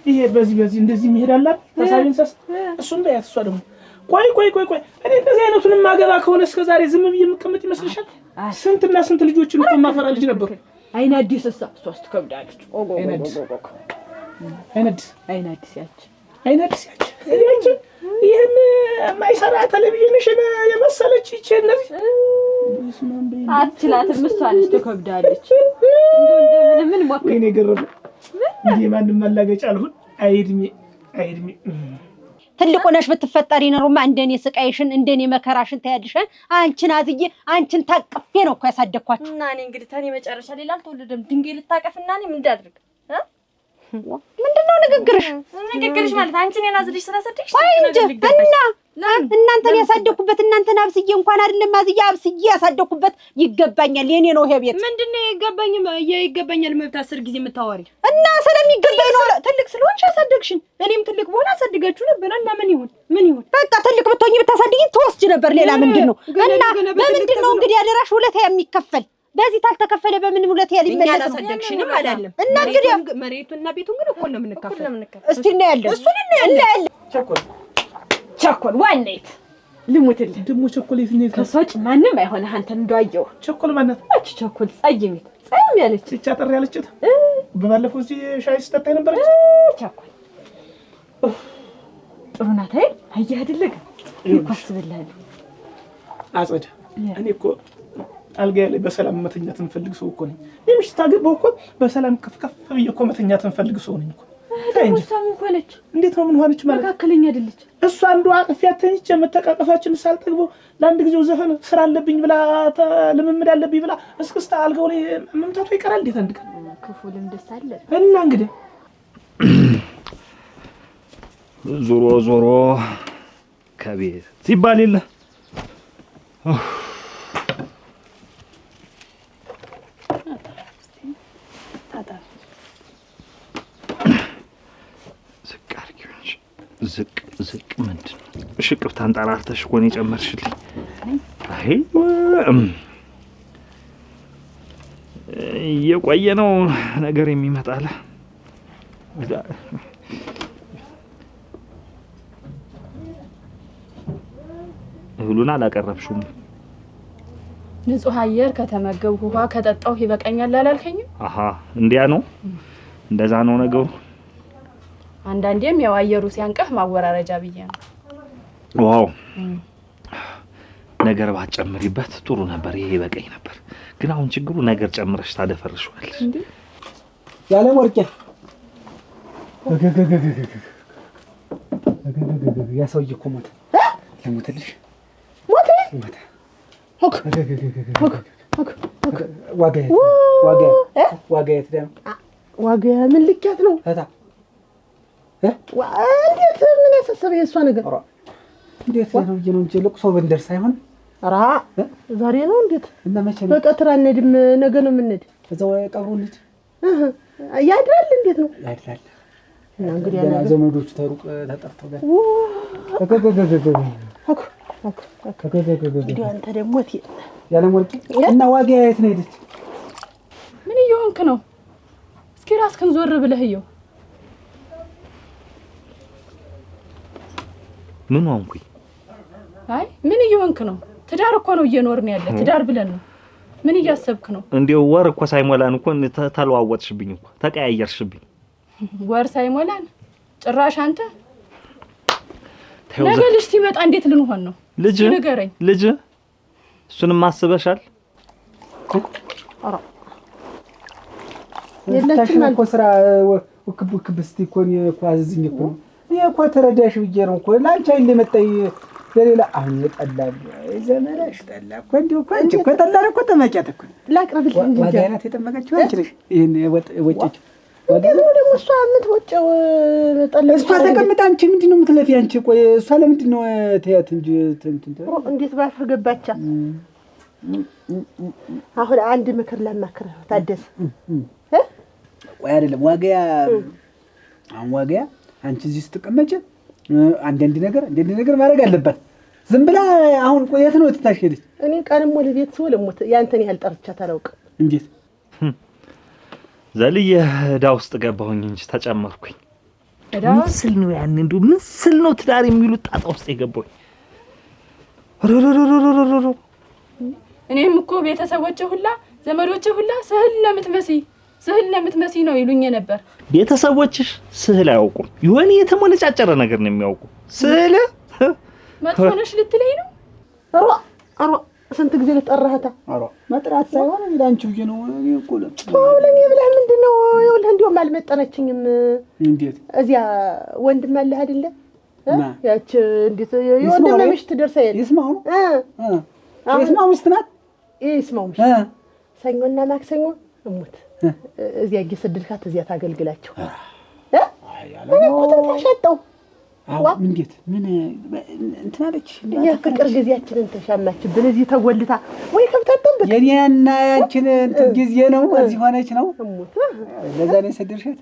ይሄ በዚህ እንደዚህ መሄዳላ ተሳቢ እንስሳ እሱን በያት። እሷ ደግሞ ቆይ እኔ እንደዚህ አይነቱን ማገባ ከሆነ እስከ ዛሬ ዝም ብዬ የምቀመጥ ይመስልሻል? ስንትና ስንት ልጆችን እኮ ማፈራ ልጅ ነበር። አይና አዲስ እሷ ሶስት ከብዳለች። አይናዲስ ያች ይሄን ማይሰራ ቴሌቪዥንሽን የመሰለች ይቺ እንደዚህ አትችላትም። እሷ ልጅ ተከብዳለች። እንደው ምን ሞክር እኔ ገረም እንዴ ማንም ማላገጫ አልሁን። አይድሜ ትልቁ ነሽ ብትፈጠሪ ነውማ እንደኔ ስቃይሽን እንደኔ መከራሽን ታያድሽ። አንቺን አዝዬ አንቺን ታቅፌ ነው እኮ ያሳደግኳችሁ። እና እኔ እንግዲህ ታኔ መጨረሻ ሌላ አልተወለደም። ድንጋይ ልታቀፍና እኔ ምን እንዳድርግ? ምንድነው ንግግርሽ? ንግግርሽ ማለት አንቺ እኔን አዝልሽ ስላሰደግሽ እና እናንተን ያሳደኩበት እናንተን አብስዬ እንኳን አይደለም አዝዬ አብስዬ ያሳደኩበት ይገባኛል። የኔ ነው ይሄ ቤት። ምንድነው ይገባኛል መብት 10 ጊዜ የምታወሪ እና ስለሚገባኝ ነው። ትልቅ ስለሆንሽ ያሳደግሽን እኔም ትልቅ በሆነ አሳድጋችሁ ነበር። እና ምን ይሁን በቃ ትልቅ ብትሆኚ ብታሳድጊኝ ትወስጂ ነበር። ሌላ ምንድነው? እና በምንድነው እንግዲህ አደራሽ ውለታ የሚከፈል? በዚህ ታልተከፈለ በምን ውለታ ሊመለስ ነው? ያሳደግሽንም አይደለም። እና እንግዲህ መሬቱና ቤቱን ግን እኮ ነው የምንካፈል። እስቲ እናያለን። እሱን እናያለን። ቸኮል ዋኔት ልሙትልህ ደግሞ ቸኮሌት ነው ከሷጭ ማንም አይሆነ አንተን እንደዋየው ቸኮል ማለት አች ቸኮል ጸይም ያለች ብቻ ጠር ያለችት በባለፈው እዚህ ሻይ ስጠጣ ነበረች ቸኮል ጥሩ ናት አየህ አይደለ ይኳስብልሃል አጸደ እኔ እኮ አልጋዬ ላይ በሰላም መተኛትን ፈልግ ሰው እኮ ነኝ የምሽታ ግን እኮ በሰላም ከፍ ብዬ እኮ መተኛትን ፈልግ ሰው ነኝ እኮ ታይንጂ ሆነች እንዴት ነው ምን ሆነች ማለት መካከለኛ አይደለች እሷ አንዱ አቅፊያት ተኝቼ መተቃቀፋችን ሳልጠግበው ለአንድ ጊዜው ዘፈን ስራ አለብኝ ብላ ልምምድ አለብኝ ብላ እስክስታ አልጋው ላይ መምታቱ ይቀራል እንዴት አንድ ቀን ክፉ ልምድስ አለ እና እንግዲህ ዞሮ ከቤት ሲባል የለ ዝቅ ምንድን ነው ሽቅብታን ጠራርተሽ እኮ ነው የጨመርሽልኝ አይ የቆየ ነው ነገር የሚመጣለ እህሉን አላቀረብሽውም ንጹህ አየር ከተመገብኩ ውሃ ከጠጣሁ ይበቃኛል አላልከኝም አሃ እንዲያ ነው እንደዛ ነው ነገሩ አንዳንዴም ያው አየሩ ሲያንቀህ ማወራረጃ ብዬ ነው ዋው ነገር ባጨምሪበት ጥሩ ነበር ይሄ በቀኝ ነበር ግን አሁን ችግሩ ነገር ጨምረሽ ታደፈርሽዋለሽ እንዴ ያለ ወርቄ ያ ሰውዬ እኮ ሞተ ለሞተልሽ ሞተ ዋጋ ምን ልካት ነው ታታ እንዴት ምን ያሳሰበ የሷ ነገር እንዴት ነው እንጂ ለቅሶ በእንደርስ አይሆን አራ ዛሬ ነው እንዴት እና መቼ ነው በቀትር አንሄድም ነገ ነው የምንሄድ እዛው ቀብሩ ልጅ ያድራል እንዴት ነው ያድራል እና እንግዲህ ያና ዘመዶቹ ተሩቅ ተጠርተው ጋር እንግዲህ አንተ ደግሞ ያለ ወርቂ እና ዋጋ የት ነው ሄደች ምን እየሆንክ ነው እስኪ ራስህን ዞር ብለህ እየው ምን ሆንኩኝ አይ ምን እየሆንክ ነው ትዳር እኮ ነው እየኖርን ያለ ትዳር ብለን ነው ምን እያሰብክ ነው እንዴው ወር እኮ ሳይሞላን እኮ ተለዋወጥሽብኝ እኮ ተቀያየርሽብኝ ወር ሳይሞላን ጭራሽ አንተ ነገ ልጅ ሲመጣ እንዴት ልንሆን ነው ልጅ ንገረኝ ልጅ እሱንም ማስበሻል አራ የለችም እኮ ስራ ወክብ እስቲ እኮ ነው እኮ አዝዝኝ እኮ እኮ ተረዳሽ ብዬ ነው እኮ ላንቺ አይደል የመጣይ ለሌላ አሁን ይጠላል ዘመናሽ ጠላ እኮ እንዲሁ እኮ አንቺ እኮ ጠላል እኮ ተመጫት እኮ ላቅርብልህ እንጂ ዋጋናት የጠመቀችው አንቺ ነሽ ይሄን ወጭች ወዴት ነው ደግሞ እሷ የምትወጪው ጠላ እሷ ተቀምጣ አንቺ ምንድነው የምትለፊ አንቺ ቆይ እሷ ለምንድን ነው ተያት እንጂ እንዴት ባፍር ገባቻ አሁን አንድ ምክር ለማከረው ታደሰ ቆይ አይደለም ዋጋያ አሁን ዋጋያ አንቺ እዚህ ስትቀመጪ አንድ ነገር ማድረግ አለባት ዝም ብላ አሁን ቆየት ነው ተታሽከለች እኔ ቃልም ወደ ቤት ሰው ለሞት ያንተን ያህል ጠርቻት አላውቅም እንዴት ዘልዬ ዳ ውስጥ ገባሁኝ እንጂ ተጨመርኩኝ ምስል ነው ያን እንዱ ምስል ነው ትዳር የሚሉት ጣጣ ውስጥ የገባሁኝ እኔም እኮ ቤተሰቦቼ ሁላ ዘመዶቼ ሁላ ስህል ለምትመሲ ነው ይሉኝ ነበር ቤተሰቦችሽ ስህል አያውቁም ይሆን የተሞነጫጨረ ነገር ነው የሚያውቁ ስህል መጥፎ ነሽ ልትለኝ ነው አሮ ስንት ጊዜ ልጠራህታ አሮ መጥራት ሳይሆን ላንቺ ብዬ ነው እኔ እኮ ለኔ ብለህ ምንድነው ይኸውልህ እንዲያውም አልመጠነችኝም እንዴት እዚያ ወንድም አለህ አይደለ ያቺ እንዴት የወንድም ምሽት ደርሳ ይስማው ይስማው ሚስት ናት ይስማው ሰኞና ማክሰኞ እሙት እዚያ እየሰደድካት እዚያ ታገልግላችሁ እኮ ተሻጣው አው እንዴት ምን እንትን አለች የፍቅር ጊዜያችንን ተሻማችብን እዚህ ተጎልታ ወይ ከብታጠብቅ የኔና ያንቺን እንትን ጊዜ ነው እዚህ ሆነች ነው እሙት ለዛ ነው የሰደድሻት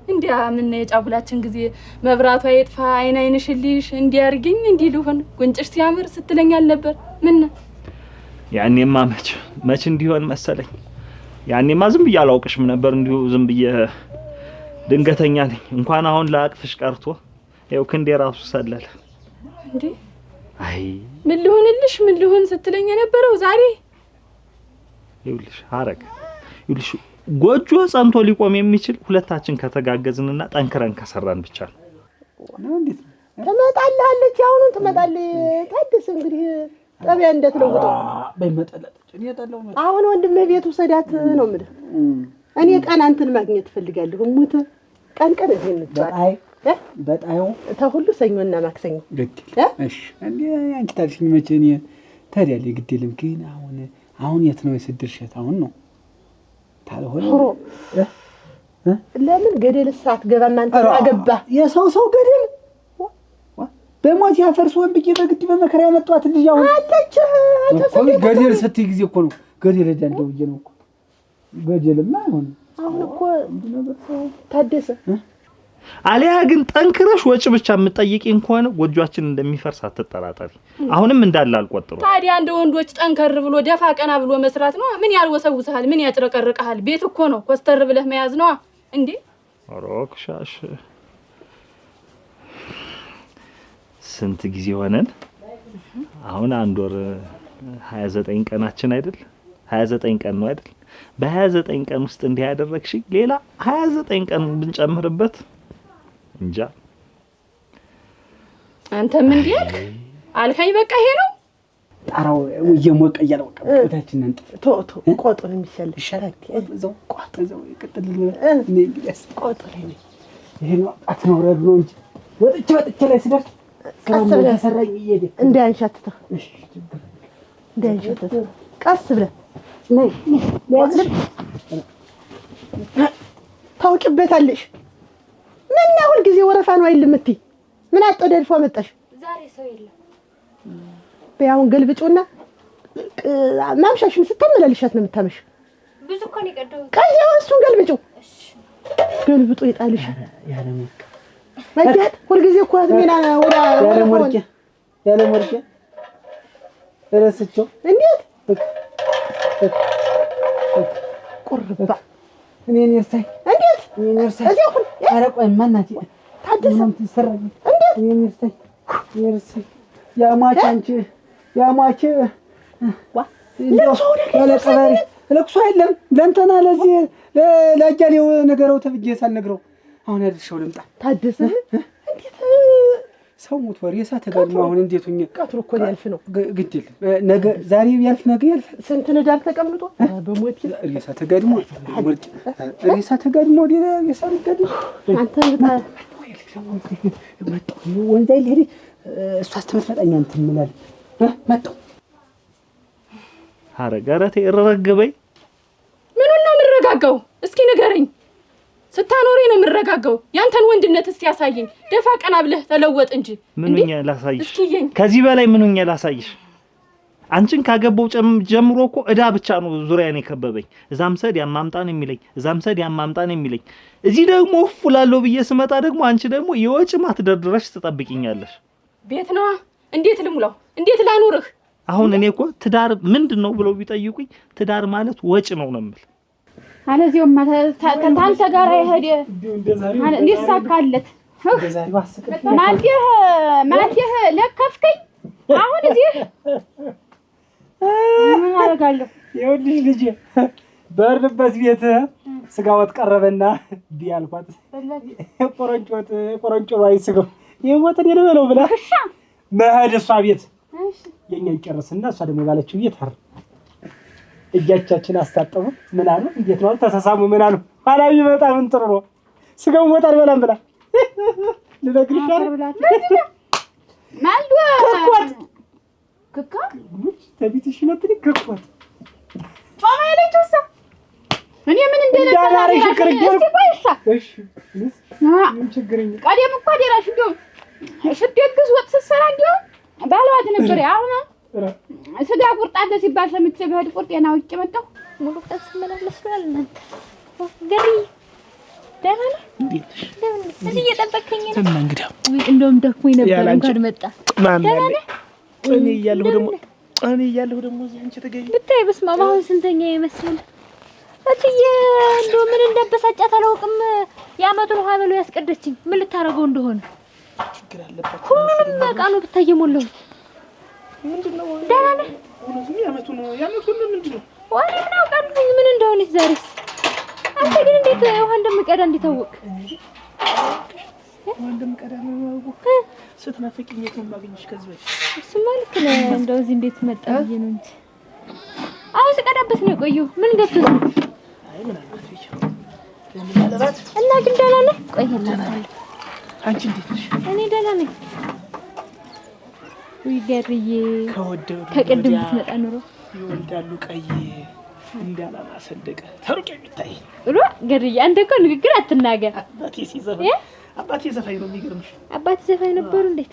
እንዲያ ምን የጫጉላችን ጊዜ መብራቷ የጥፋ አይንሽልሽ እንዲያርግኝ እንዲልሁን ጉንጭሽ ሲያምር ስትለኛል ነበር ምን ያኔማ መች እንዲሆን መሰለኝ ያኔማ ዝም ብዬ አላውቅሽም ነበር እንዲሁ ዝም ብዬ ድንገተኛ ነኝ እንኳን አሁን ላቅፍሽ ቀርቶ ይኸው ክንዴ ራሱ ሰለለ እንዴ አይ ምን ልሆን ስትለኝ የነበረው ዛሬ ይኸውልሽ ሐረግ ይኸውልሽ ጎጆ ጸንቶ ሊቆም የሚችል ሁለታችን ከተጋገዝንና ጠንክረን ከሰራን ብቻ ነው። እንዴት ትመጣለች? አሁን ትመጣለች። ታደሰ እንግዲህ ጠቢያ እንደትለውጠው በመጠለጥ እኔ ያጣለው ነው። አሁን ወንድምህ ቤቱ ሰዳት ነው የምልህ። እኔ ቀን አንተን ማግኘት ፈልጋለሁ። ሙት ቀን እዚህ እንጫወት። በጣዩ ተሁሉ ሰኞና ማክሰኞ ግድ እሺ። እንዴ አንቺ ታልሽኝ መቼ እኔ ታዲያ ለግድ የለም። ግን አሁን የት ነው የስድርሸት? አሁን ነው ታልሆነ ለምን ገደል ሰዓት ገባና አንተ አገባ የሰው ገደል በሞት ያፈርሱን ብዬ በግድ በመከራ ያመጣት ልጅ አሁን አለች። እኮ ገደል ስትይ ጊዜ እኮ ነው ገደል ሄዳለሁ ብዬ ነው እኮ ገደልማ አሁን እኮ ታደሰ አሊያ ግን ጠንክረሽ ወጭ ብቻ የምትጠይቂን ከሆነ ጎጆአችን እንደሚፈርስ አትጠራጠሪ። አሁንም እንዳለ አልቆጥረው። ታዲያ እንደ ወንዶች ጠንከር ብሎ ደፋ ቀና ብሎ መስራት ነው። ምን ያልወሰውስሃል? ምን ያጭረቀርቀሃል? ቤት እኮ ነው ኮስተር ብለህ መያዝ ነው እንዴ? ሮክሻሽ ስንት ጊዜ ሆነን? አሁን አንድ ወር 29 ቀናችን አይደል? 29 ቀን ነው አይደል? በ29 ቀን ውስጥ እንዲህ ያደረግሽ ሌላ 29 ቀን ብንጨምርበት እንጃ። አንተም እንዴ አልከኝ። በቃ ይሄ ነው ጣራው እየሞቀ እያለ በቃ ቤታችን እንጥ ቶቶ ቆጦ ነው የሚሻል ይሻላል። እዛው ቆጦ እዛው ይቀጥል እኔ እንግዲህ ቆጦ ላይ ይሄ ነው አትኖረዱ ነው እንጂ ወጥቼ ላይ ስደርስ ቀስ ብለህ ሰራኝ ይሄድ እንዳያንሻትተህ። እሺ እንዳያንሻትተህ ቀስ ብለህ ነይ ያዝል ታውቂበታለሽ። ምን ሁል ጊዜ ወረፋ ነው አይደል እምትይ? ምን አጥደልፎ መጣሽ? ዛሬ ሰው የለም። በያውን ገልብጩና ማምሻሽን ስትመላለሻት ነው የምታመሽ። ብዙ እኮ ነው የቀደው። ከዚያው እሱን ገልብጩ። ገልብጡ ይጣልሽ። ያለ ሞርቄ መጣት ሁል ጊዜ እኮ አዝሜና ወራ ያለ ሞርቄ እረስቸው እንዴት ቁርባ እኔን ይርሳይ እንዴት እኔን ይርሳይ እዚያው ኧረ ቆይ ማናት ታደሰ ትሰራኝ እንዴት እኔን ይርሳይ ያማች አንቺ ያማች ዋ ለቀበሪ ለቅሶ አይደለም ለእንተና ለዚህ ለአጃሌው ነገረው ተብዬ ሳልነግረው አሁን ያድርሻው ልምጣ። ታደሰ እንዴት ሰው ሞት ወሬ ተጋድሞ አሁን እንዴት ሆኜ ቀጥሮ እኮ ያልፍ ነው ግድል ነገ ዛሬ ያልፍ ነገ ያልፍ ስንት ነዳር ተቀምጦ በሞት ሬሳ ተጋድሞ ወርቅ ሬሳ ተጋድሞ ወደ ሬሳ ተጋድሞ አንተ መጣሁ ወንዛይ ልሄድ እሷ አስተመጣጣኝ አንተ ምናል መጣሁ ሐረጋራቴ ረረገበይ ምን ነው የምረጋጋው? እስኪ ንገረኝ። ስታኖሬ ነው የምረጋጋው። ያንተን ወንድነት እስቲ ያሳየኝ። ደፋ ቀና ብለህ ተለወጥ እንጂ ምንኛ ላሳይሽ? እስኪየኝ ከዚህ በላይ ምንኛ ላሳይሽ? አንቺን ካገባው ጀምሮ እኮ እዳ ብቻ ነው ዙሪያን የከበበኝ። እዛም ሰድ ያማምጣን የሚለኝ እዛም ሰድ ያማምጣን የሚለኝ እዚህ ደግሞ ፉላለው ብዬ ስመጣ ደግሞ አንቺ ደግሞ የወጭ ማትደርድረሽ ትጠብቂኛለሽ። ቤት ነው እንዴት ልሙላው? እንዴት ላኑርህ? አሁን እኔ እኮ ትዳር ምንድነው ብለው ቢጠይቁኝ ትዳር ማለት ወጭ ነው ነምል። አለዚያውማ ታንተ ጋር ይሄድ እንዴት ሳካለት ማልዲህ ለከፍከኝ። አሁን እዚህ ምን አደርጋለሁ? ይኸውልሽ ልጄ በርንበት ቤት ስጋ ወጥ ቀረበና ቢያልኳት ቆረንጮ ላይ ስጋው የሞተን የለበለው ብላ መሄድ እሷ ቤት የኛን ጨርስና እሷ ደግሞ ባለችው ቤት አር እጃቻችን አስታጠቡ። ምን አሉ? እንዴት ነው ተሳሳሙ? ምን አሉ? አላዩ በጣም እንጥሩ ነው ስጋው ሞት አልበላም ብላ ልነግርሽ አይደል? ማልዶ ክካ ተቢትሽ ነጥሪ ከቆት ጾማ ያለችውሳ እኔ ምን እንደነገርሽ እስቲ ቆይሳ እሺ ምን ችግርኝ ቀደም እኮ ደራሽ እንደው ስትደግስ ወጥ ስትሰራ እንደው ባለዋት ነበር። አሁን ስጋ ቁርጥ አለ ሲባል ሰምቼ በሄድ ቁርጤን አውቄ መጣሁ። ሙሉ ቀን ስመላለስ ነው እናንተ ገሪ ደህና ነህ? እዚህ እየጠበከኝ ነው። እና እንግዲህ እንደውም ደክሞኝ ነበር እንኳን መጣ። ደህና ነህ? እኔ እያለሁ ደግሞ እዚህ አንቺ ተገኘ ብታይ በስመ አብ አሁን ስንተኛ ይመስል እትዬ እንደው ምን እንደበሳጫት አላውቅም። የአመቱን ውሃ በለው ያስቀደችኝ ምን ልታረገው እንደሆነ ችግር አለበት። ሁሉንም ዕቃ ነው ብታይ የሞላው ምንድን ነው? ደህና ነህ? ያመቱን ምንድን ነው? ዋኔ ምን አውቃለሁ ምን እንደሆነች ዛሬስ። አንተ ግን እንዴት ውሃ እንደምቀዳ እንዲታወቅ ወንድም ቀዳም ነው ስትናፍቂኝ የት ነው የማገኝሽ? ከዚህ በፊት እሱማ ልክ ነህ። እንደው እዚህ እንዴት መጣ ብዬ ነው እንጂ አሁን ስቀዳበት ነው የቆየው። ምን ገብቶት ነው? አይ ምን አልባት ብቻ ለምናለባት እና ግን ደህና ነህ? ቆየና አንቺ እንዴት ነሽ? እኔ ደህና ነኝ። ውይ ገርዬ ከወደዱ ከቅድም ብትመጣ ኑሮ ይወልዳሉ ቀይ እንዳላማ ሰንደቀ ተሩቅ የሚታይ ሩ ገርዬ አንተ እኮ ንግግር አትናገር። አባቴ ዘፋኝ ነው የሚገርምሽ። አባቴ ዘፋኝ ነበሩ? እንዴት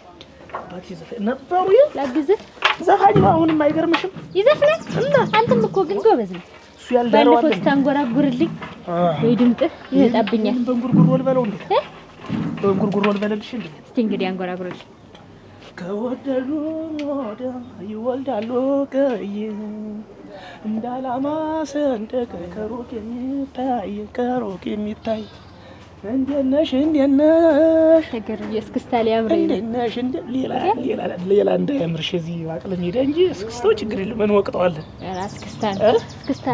አባቴ ዘፋኝ ነበሩ? ላግዝህ? ዘፋኝ ነው አሁንም አይገርምሽም? ይዘፍናል እና አንተም እኮ ግን ጎበዝ ነህ። እሱ ያልዳረው ባለፈው ስታንጎራጉርልኝ ወይ ድምጥህ ይመጣብኛል። በእንጉርጉሮ ልበለው እንዴ? በእንጉርጉሮ ልበለልሽ እንዴ? እስቲ እንግዲህ አንጎራጉርልኝ። ከወደዱ ወደ ይወልዳሉ ቀይ እንዳላማ ሰንደቅ ከሩቅ የሚታይ እንዴት ነሽ ተገርዬ እስክስታ ሊያምረኝ ነው። እንዴት ነሽ ሌላ እንዳያምርሽ እዚህ አቅልም ሄደ እንጂ እስክስታው ችግር የለም እንወቅጠዋለን። ኧረ እስክስታ ነው እስክስታ።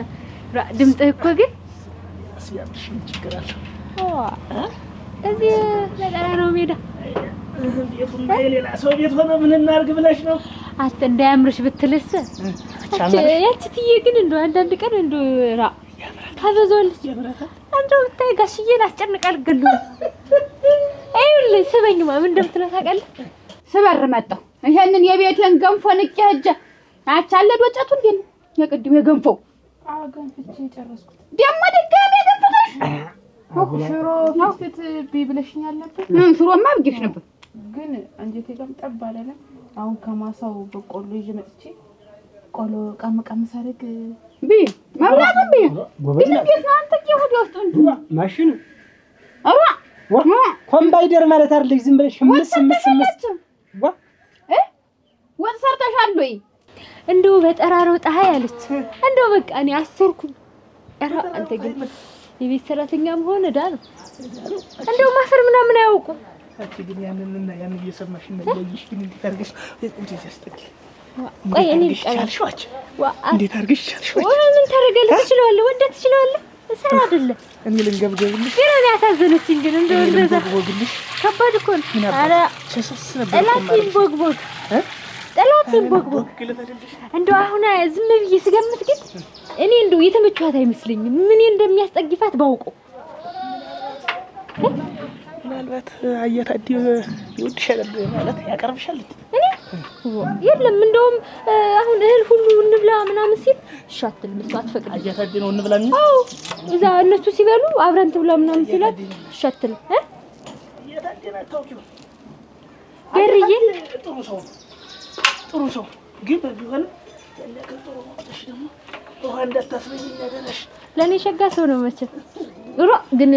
ድምጥህ እኮ ግን ሲያምርሽ ችግር አለው። እዚህ ለጠራ ነው ሜዳ ቤቱን የሌላ ሰው ቤት ሆነ ምን እናድርግ ብለሽ ነው? አንተ እንዳያምርሽ ብትልስ ያቺ ትዬ ግን እንደው አንዳንድ ቀን እንደው ራ ታበዛለች። እንደው ብታይ ጋሽዬን አስጨንቃል ገሉ። አይውልህ ስበኝማ ምን እንደምትለው ታውቃለህ? ስበር መጣሁ ይሄንን የቤቴን ገንፎ ንቄ ሂጅ አቻለ ዶጨቱ እንዴ ነው የቅድም የገንፎው ገንፍቼ ጨረስኩት። ደግሞ ድጋሜ ገንፍተሽ ሽሮ ፍትፍት ቢብለሽኛል ነበር። ሽሮማ ብዬሽ ነበር ግን አንጀቴ ጋር ጠብ አላለም። አሁን ከማሳው በቆሎ ይዤ መጥቼ ቆሎ ቀምቀም ሳደርግ መብላት ግን እንዴት ነው አንተ ይሁዲ ውስጥ ማሽኑ አራ ኮምባይደር ማለት አይደል? ዝም ብለሽ ምስ ወጥ ሰርተሻል ወይ? እንደው በጠራራው ፀሐይ አለች። እንደው በቃ እኔ አሰርኩኝ። ኧረ አንተ ግን የቤት ሰራተኛ መሆን እዳ ነው። እንደው ማፈር ምናምን አያውቁም። አንቺ ግን ያንንና ያን እየሰማሽ ነው ያይሽ ግን እንዴት አድርገሽ እንዴት ያስጠቂ ቆይ እኔ ቻልሽዋች እንዴት አድርገሽ ቻልሽዋች? ምን ታደርጋለህ? ትችላለህ፣ ወንድ ትችላለህ። ስራ አይደለም እኔ ልንገብገብልሽ ግን እኔ ያሳዘነችኝ ግን እንደው እንደዛ ከባድ እኮ ነው። ኧረ ጠላቴን ቦግቦግ ጠላቴን ቦግቦግ እንደው አሁን ዝም ብዬ ስገምት ግን እኔ እንደው የተመቸኋት አይመስለኝም። ምን እንደሚያስጠግፋት ባውቀው ምናልባት አያታዲ ይወድሻል ማለት ያቀርብሻል። እኔ የለም እንደውም አሁን እህል ሁሉ እንብላ ምናምን ሲል ሻትል መስዋዕት አትፈቅድ። አያታዲ ነው እንብላ ምን? አዎ እዛ እነሱ ሲበሉ አብረን ትብላ ምናምን ሲላት ሻትል አያታዲ ነው ታውቂው። ገርዬ ጥሩ ሰው ግን ቢሆን ለከጥሩ ወጥሽ ደግሞ ውሃ እንዳታስበኝ ያደረሽ ለኔ ሸጋ ሰው ነው መቼ ሮ ግን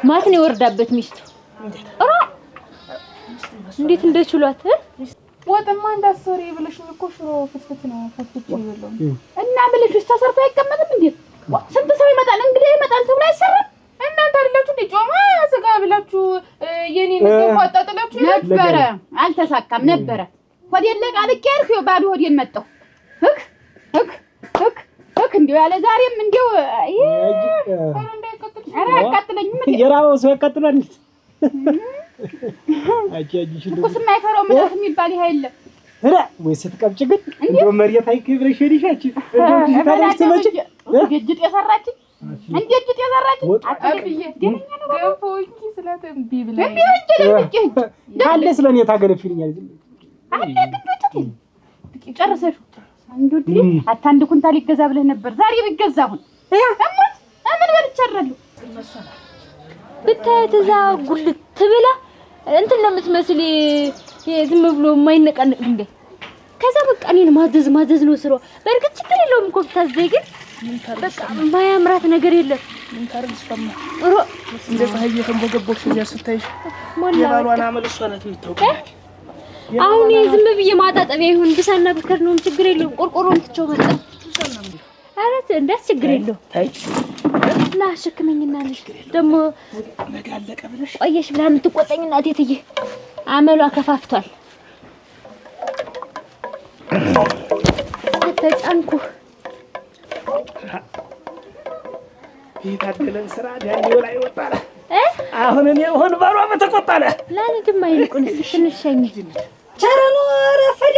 ማት ነው ወርዳበት ሚስቱ ሮ እንዴት እንደችሏት ወጥማ እንዳሰሪ ብለሽኝ እኮ ሽሮ ፍትፍት ነው ፍትፍት ይበለው እና ብለሽስ ተሰርቶ አይቀመጥም እንዴ? ስንት ሰው ይመጣል እንግዲህ ይመጣል ተብሎ አይሰራም። እናንተ አይደላችሁ እንዴ ጮማ ስጋ ብላችሁ የኔን ገንፎ አጣጥላችሁ ነበረ? አልተሳካም ነበረ። ሆዴን ለቃልቄ ያልኩ ባዶ ሆዴን መጣሁ። ህክ እንዲው ያለ ዛሬም እንዲው ኧረ አቃጥለኝም እንዴ? የራበው ሰው ያቃጥላል እንዴ? አጂሽ እኮ የማይፈራው ምላስ የሚባል ይሄ የለም። ኧረ ወይ ስትቀብጭ ግን እንደው መሬት አይክብረሽ ሄድሻች እንደው ትታለሽ ትመጪ ግጭት የሰራችኝ እንዴት ግጭት የሰራችኝ አጥብዬ ገንፎ እንጂ ስለተንቢ ብለኝ ካለ ስለኔ ታገለፍልኛል። አለ ግን ወጭት ጨርሰሽ አንዱ ዲ አታንድ ኩንታል ይገዛ ብለህ ነበር። ዛሬ ቢገዛ አሁን እሞት ምን በልቻለሁ ብታያት እዛ ጉልት ትብላ እንትን ነው የምትመስል ዝም ብሎ የማይነቃነቅ ድንጋይ። ከዛ በቃ እኔን ማዘዝ ነው ስራው። በእርግጥ ችግር የለውም እኮ ብታዘይ ግን በቃ ማያምራት ነገር የለም። ምን ታርግ ሰማ ሮ እንደ ፀሐይ የተንቦገቦግሽ እዚያ ስታይሽ የባሏን አመል እሷ ናት የምታውቀው። አሁን ዝም ብዬ ማጣጠቢያ ይሁን ብሳና ብከር ነው ችግር የለውም። ቆርቆሮን ትቸው መጣ አረ እንደስ ችግር የለውም። ታይ ና ሸክመኝና ነሽ ደግሞ መጋለቀ ብለሽ ቆየሽ ብላ የምትቆጠኝ እናቴ ትዬ አመሏ ከፋፍቷል። ተጫንኩ የታደለን ስራ ዳንኤል ላይ ወጣለ አሁን እኔ ሆን ባሏ በተቆጣለ ላንድማ ይልቁንስ ትንሽ ሸኝ ቸረኑ ረፈደ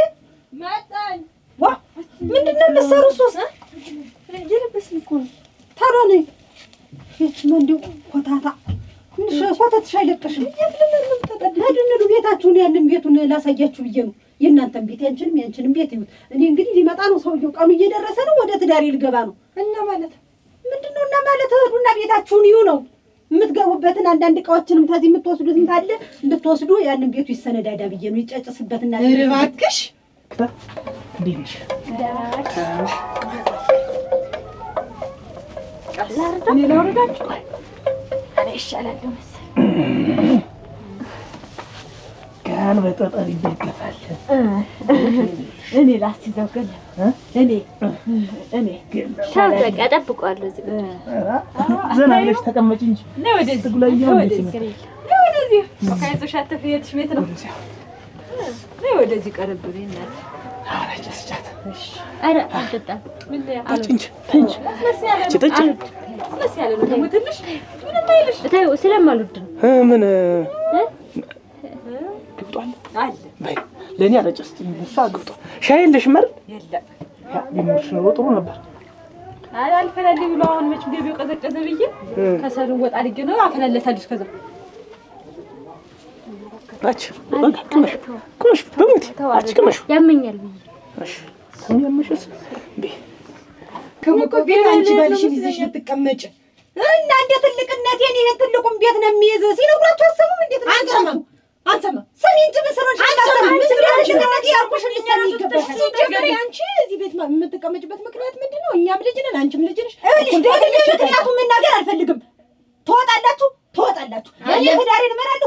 መጣን ዋ ምንድነው የምትሰሩት ሶስት እየለበስን እኮ ነው ታዲያ ነኝ ምንድነው ኮታታ ምንሽ ኮታታ ሻይለቀሽ የትለምን ተጠደድነዱ ቤታችሁን ያንን ቤቱን ላሳያችሁ ብዬ ነው የእናንተን ቤት ያንቺንም ቤት ይሁን እኔ እንግዲህ ሊመጣ ነው ሰውየው ቀኑ እየደረሰ ነው ወደ ትዳሬ ልገባ ነው እና ማለት ምንድነው እና ማለት ሄዱና ቤታችሁን ይሁ ነው የምትገቡበትን አንዳንድ እቃዎችንም ታዚህ የምትወስዱትን ታለ እንድትወስዱ ያንን ቤቱ ይሰነዳዳ ብዬ ነው ይጨጭስበትና እባክሽ እንዴሽ እኔ ላውርዳችሁ እኔ ይሻላል መሰለኝ ጋን በጠጠር ይደገፋል እኔ ላስይዘው ግን እኔ ሻውጣ ጠብቀዋለሁ እዚህ ዘና ብለሽ ተቀመጪ እንጂ ነው ወደዚህ ትጉላየው ወደዚህ ካይዞሽ አትፍየትሽ ቤት ነው ነው ወደዚህ ቀረብ ብለኝ እናት አረጨስቻት አረ አልጠጣም ምን አልጭንጭ ትንጭ ስለስ ያለ ነው ደግሞ ትንሽ ምንም አይልሽ ታዩ ስለማልወድ ነው ምን ግብጧል አለ በይ ለኔ አረጨስኝ እሷ ግብጧ ሻይ የለሽ መር የለም ቢሞሽ ነው ጥሩ ነበር አልፈላልኝ ብሎ አሁን መች ገቢው ቀዘቀዘ ብዬ ከሰሉን ወጣ አድርጌ ነው አፈላለታለሽ ከዛ አች በቃ ቅመሽ በሞት አች ቅመሽ ያመኛል ብዬ እሺ ያመሽስ በይ ከሞቆ ቤት አንቺ ባልሽ ይዘሽ ልትቀመጭ እና እንደ ትልቅነት የኔ ይሄን ትልቁን ቤት ነው የሚይዝ ሲነግራችሁ አሰሙም እንዴት ነው አንተማ ሰሚ እንጂ በሰሮች አንተማ ትልቅነት ያርኩሽ ልሰሚ ይገባል አንቺ እዚህ ቤት የምትቀመጭበት ምክንያት ምንድነው እኛም ልጅ ነን አንቺም ልጅ ነሽ ምክንያቱም መናገር አልፈልግም ትወጣላችሁ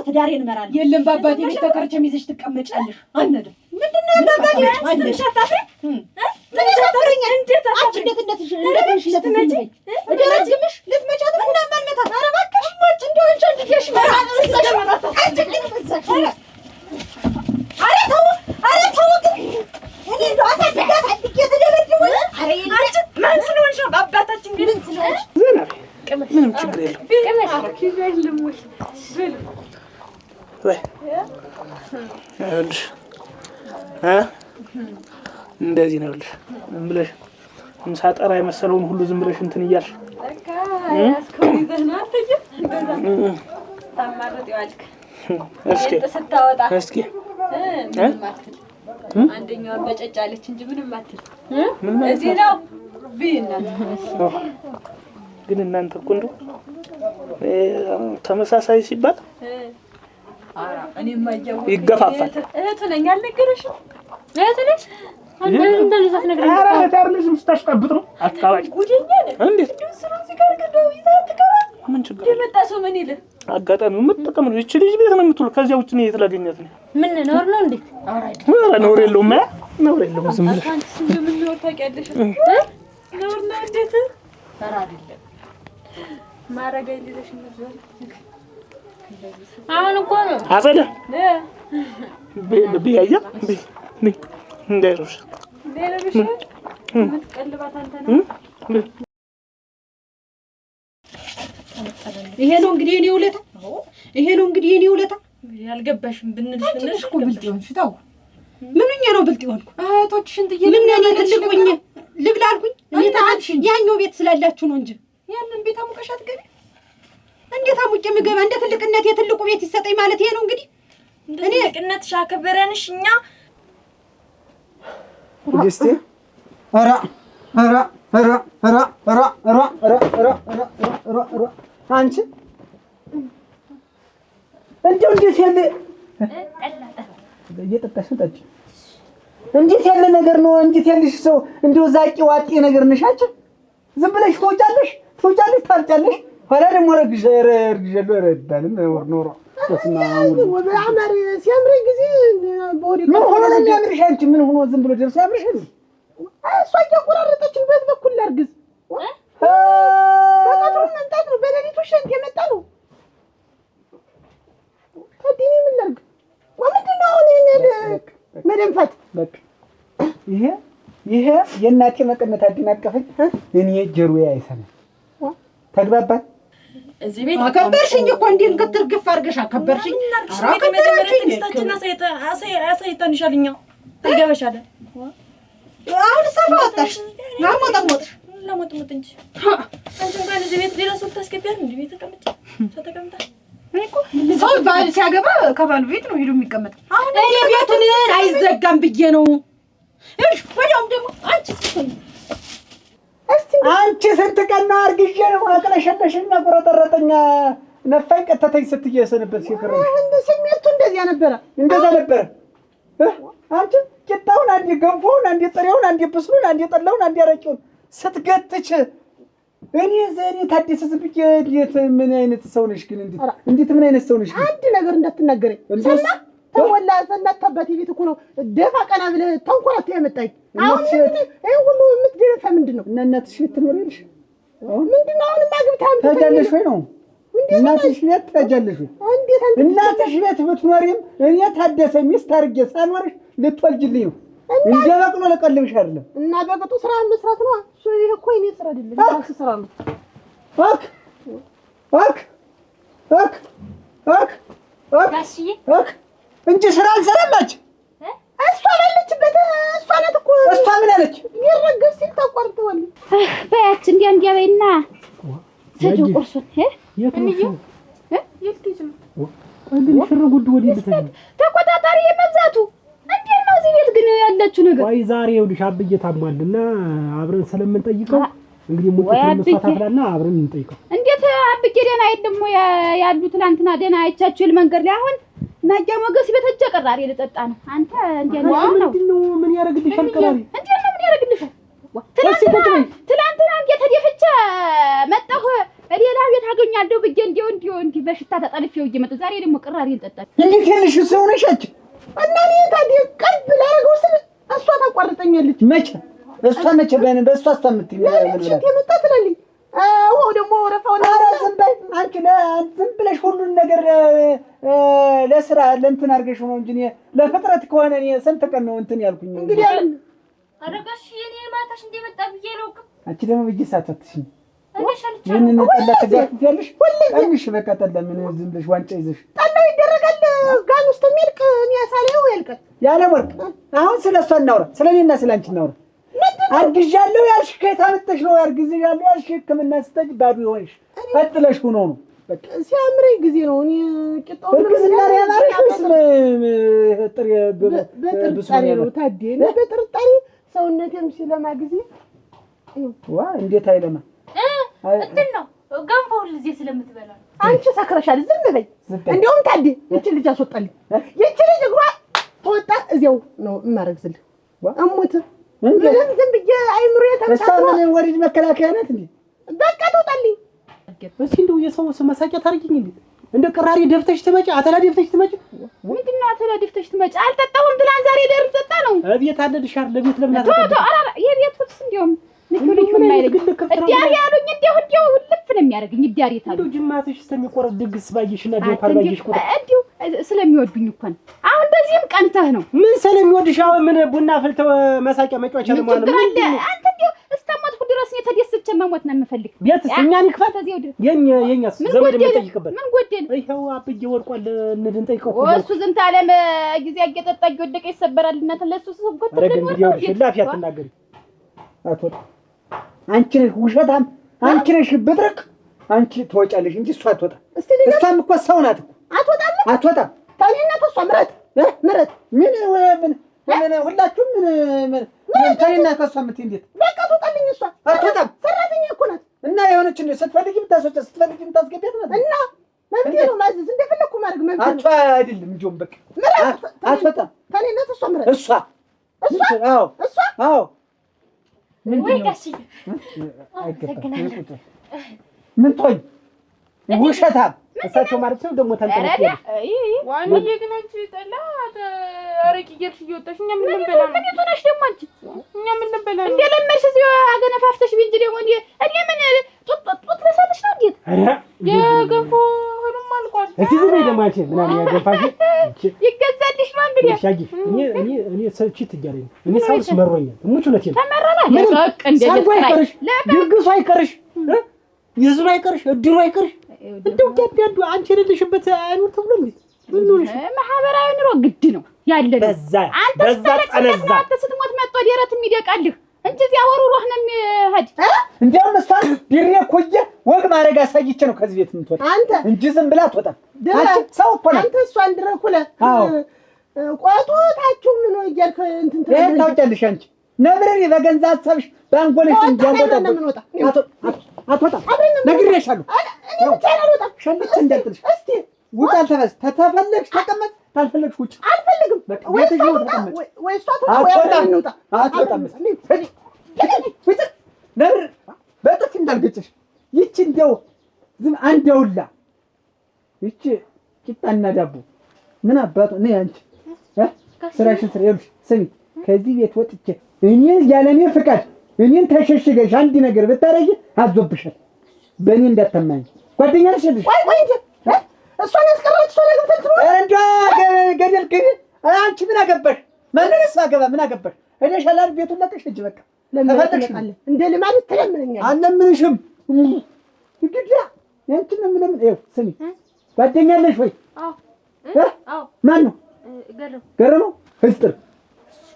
ትዳሬን እመራለሁ የለም ባባቴ ቤት ተከርቸም ይዘሽ ትቀመጫለሽ አንነድም ምንድነው ያጋጋኝ አንቺ ሻታፍሪ ምን ያሳፍረኛል እንዴት እንደትነትሽ እደረግምሽ ልትመቻት እና ማንመታት ኧረ እባክሽ ሞጭ እንደው አንቺ ልጅሽ ኧረ ተው ግን እኔ እንደው አሳድጌ ተደበድቡ ኧረ አንቺ ማን ስለሆንሽ አባታችን ግን ስለሆንሽ ምንም ችግር የለም ወይ እንደዚህ ነው ልሽ ምን ብለሽ እንሳጠራ የመሰለውን ሁሉ ዝም ብለሽ እንትን እያልሽ በቃ ያስከው ይዘህና አትይ እንደዛ ታማረጥ ይዋልክ እስኪ ተሰጣወጣ እስኪ ምንም አትል አንደኛው በጨጫለች እንጂ ምንም አትል እዚህ ነው ቢና ግን እናንተ እኮ እንደው ተመሳሳይ ሲባል አራ እኔማ ይገፋፋል እህቱ ነኝ አልነገረሽም እህቱ ነኝ አንተ እንደዚህ ነግረኝ አራ ታርልሽ ስታሽጣብጥ ነው አትካባጭ ጉዴኛ ነህ እንዴት ስራው ሲጋር ገደው ይዛት ተከባ ምን ችግር የመጣ ሰው ምን ይልህ አጋጣሚው መጠቀም ነው እቺ ልጅ ቤት ነው የምትውለው ከዚያ ውጭ ነው የተላገኛት ነው ምን ኖር ነው እንዴ አራ ኖር የለውም ኖር የለውም ዝም ብለሽ አንቺ እንደምን ኖር ታውቂያለሽ ኖር ነው እንዴት አራ አይደለም ማረጋ ይልሽ ነው አሁን እኮ ነው አጸደ ቢያያ እንዳይሮሽ ምትቀልባት አንተ ነው ይሄ ነው እንግዲህ የኔ ውለታ ያልገባሽም ብንልሽ ትንሽ እኮ ብልጥ ይሆንሽ ታው ምንኛ ነው ብልጥ ይሆንኩ እህቶችሽን ጥዬ ምን እኔ ትልቁኝ ልብላ አልኩኝ እኔ ታልሽኝ ያኛው ቤት ስላላችሁ ነው እንጂ ያንን ቤት አሙቀሽ አትገቢ እንዴት አሙቄ ምገባ እንደ ትልቅነት የትልቁ ቤት ይሰጠኝ ማለት ይሄ ነው እንግዲህ እኔ ትልቅነትሽ አከበረንሽ እኛ ግስቴ ኧረ አንቺ እንደው እንዴት ያለ እየጠጣሽ ጠጪ እንዴት ያለ ነገር ነው እንዴት ያለሽ ሰው እንደው ዛቂ ዋጤ ነገር ነሻች ዝም ብለሽ ትወጫለሽ ታልጫለሽ ኋላ ደግሞ ረግዣለሁ ረዳልን ኖሮ አማር ሲያምረኝ ጊዜ ቦዲ ምን ሆኖ ነው የሚያምርሽ አንቺ ምን ሆኖ ዝም ብሎ ደርሶ ያምርሻል እሷ እየቆራረጠችኝ በት በኩል ላርግዝ በቀጥሩ መምጣት ነው በሌሊቱ ሸንት የመጣ ነው ታዲኒ ምን ላርግ ወምንድን ነው አሁን ይሄን መደንፋት በቃ ይሄ የእናቴ መቀነት አደናቀፈኝ። እኔ ጆሮዬ አይሰማም። ተግባባን? እዚህ ቤት አከበርሽኝ እኮ እንዴት ክትርግፍ አድርገሽ አከበርሽኝ። አሳይተንሻልኛ ትገበሻለን። አሁን ሰፋ ወጣሽ ለሞጥሞጥሽ ለሞጥሞጥ እንጂ አንቺ እንኳን እዚህ ቤት ሌላ ሰው ታስገቢያለሽ። እንዴ ቤት ተቀምጪ ተቀምጣ ሰው ባል ሲያገባ ከባሉ ቤት ነው ሄዶ የሚቀመጠው። አሁን እኔ ቤቱን አይዘጋም ብዬ ነው። እሺ ወዲያውም ደግሞ አንቺ ስንት ቀን ነው አርግዤ ነው አቅለሸለሽኛ ቆረጠረጠኛ ነፋኝ ቀተተኝ ስትዬ ሰነበት ሲከረም ስሜቱ እንደዚያ ነበረ ነበረ። አንቺ ቂጣውን አንዴ ገንፎውን አንዴ ጥሬውን አንዴ ብስሉን አንዴ ጠላውን አንዴ አረቂውን ስትገትች እኔ ዘኔ ታደሰ ዝብዬ እንዴት ምን አይነት ሰው ነሽ ግን እንዴት ምን አይነት ሰው ነሽ? አንድ ነገር እንዳትናገረኝ ሰላ ተወላ ሰናታባት ቤት እኮ ነው ደፋ ቀና ብለህ ተንኮራት ያመጣኝ። አሁን ይሄ ሁሉ የምትደረፈ ምንድነው? እናትሽ ትኖሪልሽ ምንድነው? አሁን ማግብታም ታጃለሽ ወይ ነው? እናትሽ ቤት ታጃለሽ ወይ? እንዴት አንተ እናትሽ ቤት ብትኖሪም እኔ ታደሰ ሚስት አድርጌ ሳኖርሽ ልትወልጅልኝ ነው እንደ በቅሎ ለቀልብሽ አይደለም። እና በቅጡ ስራ መስራት ነው እሱ። ይሄ እኮ እኔ ስራ አይደለም ራስ ስራ ነው። ወክ ወክ ወክ ወክ ወክ ጋሽዬ ወክ እንጂ ስራ አልሰራማች። እሷ ባለችበት እሷ ናት እኮ። እሷ ምን አለች? ይረገስ ሲል ታቋርጠዋል። በያች እንዲያ በይና ሰጁ ቁርሱን ተቆጣጣሪ የመብዛቱ እንዴት ነው እዚህ ቤት ግን ያለችው ነገር? ወይ ዛሬ ይኸውልሽ አብዬ ታሟልና አብረን ስለምንጠይቀው እንግዲህ ሙጥተን መስዋዕታትና አብረን እንጠይቀው። እንዴት አብዬ ደህና አይደለም ያሉ ትናንትና ደህና አይቻችሁል መንገድ ላይ አሁን ናጃ ሞገስ ቤት እጀ ቀራሪ ልጠጣ ነው። አንተ እንዴት ነው? ምንድነው ምን ያረግልሻል? ቀራሪ እንዴት ነው ምን ያረግልሻል? ትናንትና እንዴት ተደፍቼ መጣሁ ሌላ ቤት አገኛለሁ ብዬ እንዲሁ በሽታ ተጠልፌው እየመጣ ዛሬ ደግሞ ቀራሪ ልጠጣ እንዴት ያለሽ ሰው ነሽ አንቺ? እና እኔ ታዲያ ቀልብ ላደርገው ስል እሷ ታቋርጠኛለች። መቼ እሷ መቼ በእሷ አስተምትኝ የመጣ ትላለኝ። አዎ ደግሞ ወረፋውን ዝም በይ አንቺ ዝም ብለሽ ሁሉን ነገር ለስራ ለእንትን አድርገሽ ነው እንጂ ለፍጥረት ከሆነ እኔ ስንት ቀን ነው እንትን ያልኩኝ። እንግዲህ አረጋሽ የኔ ማታሽ እንደመጣ ብዬ ነው። አንቺ ደግሞ ብዬሽ ሳታትሽኝ ይሄንን ጠላ ተጋፍያለሽ ቀንሽ በቃ ጠላ ምን ዝም ብለሽ ዋንጫ ይዘሽ ጠላው ይደረጋል ጋን ውስጥ የሚልቅ እኔ ያሳለው ያልቀል ያለ ወርቅ። አሁን ስለሷ እናውራ፣ ስለኔና ስላንቺ እናውራ። አርግዣለሁ ያልሽ ከየት አመጣሽ ነው? አርግዣለሁ ያልሽ ሕክምና ስትሄጂ ባዶ ይሆንሽ ፈጥለሽ ሆኖ ነው። በቃ ሲያምረኝ ጊዜ ነው እኔ ቂጣው እርግዝና ያማረሽ ወይስ ጥሬ በጥርጣሬ ነው? ታዲያ እኔ በጥርጣሬ ሰውነቴም ሲለማ ጊዜ ዋ እንዴት አይለማ እንትን ነው ገንፎ ሁሉ እዚህ ስለምትበላ አንቺ ሰክረሻል። ዝም በይ። እንደውም ታዲያ እቺ ልጅ አስወጣልኝ። እቺ ልጅ እግሯ ተወጣ እዚያው ነው የማረግዝልህ። አሞት ምንም ዝም ብዬ አይምሮ የተመጣጣ ነው። ወዲህ መከላከያ ናት እንዴ? በቃ ተወጣልኝ። እስኪ እንደው የሰው መሳቂያ ታርጊኝ እንዴ? እንደ ቅራሪ ደፍተሽ ትመጪ፣ አተላ ደፍተሽ ትመጪ። ምንድነው አተላ ደፍተሽ ትመጪ? አልጠጣሁም ትላንት ዛሬ ደርብ ጠጣ ነው። እቤት አለልሻል። ለቤት ለምን አትጠጣ? አራ የቤት ውስጥ እንደውም ልክ ማይለግ እዲያሪ ያሉኝ እንደው ልፍ ነው የሚያደርግኝ። እዲያሪ ታሉ እንደው ጅማትሽ ስለሚቆረጥ ድግስ ባይሽና ደፋር ባይሽ ቆጣ እንደው ስለሚወዱኝ እኮ ነው። አሁን በዚህም ቀንተህ ነው። ምን ስለሚወድሽ? አሁን ምን ቡና ፈልተው መሳቂያ መጫወቻ ነው ማለት ነው። አንተ እንደው እስተሞትኩ ድረስ ነው ተደስቼ መሞት ነው የምፈልግ። ቤትስ እኛን ይክፋት የኛስ ዘመድ የምንጠይቅበት ምን ጎደል? ይሄው አብዬ ወርቋል እንድንጠይቀው እሱ ዝንት ዓለም ጊዜ አገጠጣ እየወደቀ ይሰበራልና ተለሱ ሰብጎት ተደረገ። እንግዲህ ላፊ አትናገሪ አትወጣ። አንቺ ነሽ ውሸታም፣ አንቺ ነሽ ብጥርቅ። አንቺ ትወጫለሽ እንጂ እሷ አትወጣም። እሷም እኮ ሰው ናት እኮ አትወጣም። ታኔና ተሷ ምረት ምን ሁላችሁም ምን ታኔና ከሷ ምት እንዴት በቃ ትወጣልኝ። እሷ አትወጣም። ሰራተኛ እኮ ናት እና የሆነች እንደ ስትፈልጊ ብታስወጣ ስትፈልጊ ብታስገቢያት ናት። እና መብቴ ነው ማዘዝ እንደፈለኩ ማድረግ መብቴ ነው። አትዋ አይደለም እንጂም በቃ አትወጣም። ታኔና ተሷ ምረት እሷ አዎ ወይ ጋሽዬ ምን ቶይ ውሸታም እሳቸው ማለት ነው ደግሞ ተንጠለጠለ። ዋንዬ ግን አንቺ ጠላ አረቂ እየርሽ እየወጣሽ እኛ ምን ልንበላ ነው? ምን ይዞነሽ ደግሞ አንቺ? እኛ ምን ልንበላ ነው? እንደ ለመድሽ እዚህ አገነፋፍተሽ ቢንጂ ደግሞ እኔ ምን ጡት ለሰልሽ ነው እንዴ? የገንፎ ሁሉም አልቋል። እስቲ ዝም በይ ደግሞ አንቺ ምናምን ያገፋሽ ይገዛልሽ ነው እንግዲህ ሻጊ እኔ ሰልችት እያለኝ ነው። እኔ ሳውስ መሮኛል። እሙቹ ነቴ ተመረና ለቀቅ እንደዚህ አይቀርሽ ድግሱ አይቀርሽ የዝሩ አይቀርሽ እድሩ አይቀርሽ እንደው ያዳዱ አንቺ የሌለሽበት አይኖር ተብሎ እንዴ ማህበራዊ ኑሮ ግድ ነው ያለን። በዛ ጠነዛ አንተ ስትሞት መጥቶ ደረት የሚደቃልህ እንጂ እዚያ ወሩሮህ ነው የሚሄድ። እንዴው መስታን ቢሬ ኮየ ወግ ማረጋ ሳይጭ ነው ከዚህ ቤት የምትወጣ አንተ እንጂ ዝም ብላ አትወጣም። አንቺ ሰው እኮ ነው አንተ እሷን ድረኩለ ቆጦታችሁ ምን ነው እያልከ እንትን ታውቂያለሽ አንቺ ነብረሪ በገንዛ ሐሳብሽ ባንጎልሽ እንጃንቆጣ አትወጣም ነግሬሻለሁ። ሸንች እንዳትልሽ እስቲ ውጣ ተበስ ተተፈለግሽ ተቀመጥ ታልፈለግሽ ውጭ አልፈልግም። በቃ ቤትሽ ነው ተቀመጥ ወይ እሷ አትወጣም ነብር በጥፍ እንዳልገጭሽ ይቺ እንደው ዝም አንደውላ ይቺ ቂጣና ዳቦ ምን አባቱ ነው አንቺ ስራሽን ስራ ይልሽ ስሚ ከዚህ ቤት ወጥቼ እኔ ያለኔ ፍቃድ እኔን ተሸሽገሽ አንድ ነገር ብታረጊ አዞብሻል። በእኔ እንዳትተማኝ ጓደኛ ነሽ ልጅ ወይ እሷን ያስቀረች እሷ ነገር ተንትሮ እንዴ ገደል ግቢ አንቺ ምን አገባሽ? ማንንስ አገባ ምን አገባሽ? እኔ ሻላል ቤቱን ለቀሽ እጅ በቃ ለምን እንደ ልማድ ትለምነኛለሽ? አለምንሽም ይግዳ ያንቺን ምን ይኸው ስሚ ጓደኛ ነሽ ወይ? አዎ ማን ነው? ገረመው ፍልጥር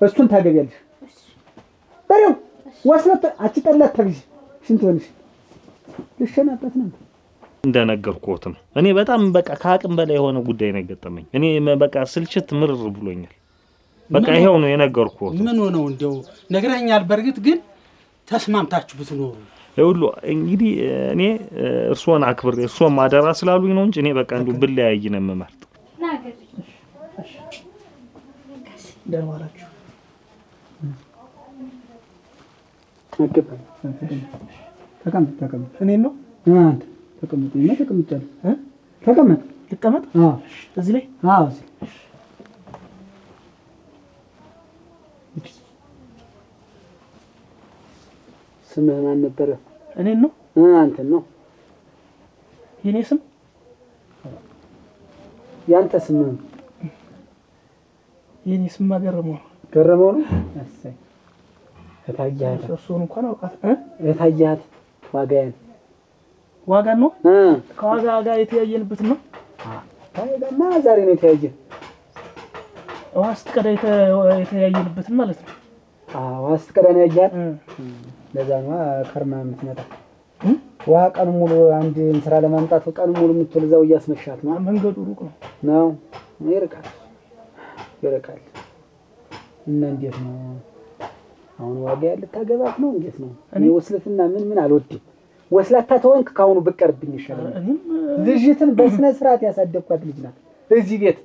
እሱን ታገቢያለሽ። በሬው ወስለት አትጠላት ተብጂ ሽንት ሆነሽ ልሸናበት ነው እንደነገርኩት ነው። እኔ በጣም በቃ ከአቅም በላይ የሆነ ጉዳይ ነው የገጠመኝ። እኔ በቃ ስልችት ምርር ብሎኛል። በቃ ይሄው ነው የነገርኩት። ምን ሆነው እንደው ነግረኛል። በርግጥ ግን ተስማምታችሁ ብትኖሩ ይሁሉ እንግዲህ እኔ እርሶን አክብሬ እርሶን ማደራ ስላሉኝ ነው እንጂ እኔ በቃ እንደው ብለያይ ነው የምመርጥ። ደማራችሁ ተቀመጥ እኔ ነው አንተ ተቀመጥ ነው ተቀመጫለሁ ተቀመጥ ልቀመጥ እዚህ ላይ ስምህ ማን ነበረ? እኔ ነው አንተ ነው የኔ ስም ያንተ ስም የኔ ስም ገረመው ነው እሰይ እታያት እሱን እንኳን አውቃት እታያት ዋጋ ነው ከዋጋ ጋር የተያየንበት ነው። ታይዳማ ዛሬ ነው የተያየን ዋስት ቀዳ የተያየንበት ማለት ነው። ዋስት ቀዳ ነው ያያት ለዛ ነው ከርማ የምትመጣ ውሃ ቀን ሙሉ አንድ እንስራ ለማምጣት ቀን ሙሉ የምትወልዛው እያስመሻት ነው። መንገዱ ሩቅ ነው ይርቃል እና እንዴት ነው አሁን ዋጋ ያለ ታገባት ነው እንዴት ነው? እኔ ወስለትና ምን አልወድም። ወስላታ ተወንክ ካሁኑ በቀርብኝ ይሻላል። ልጅትን በስነ ስርዓት ያሳደግኳት ልጅ ናት እዚህ ቤት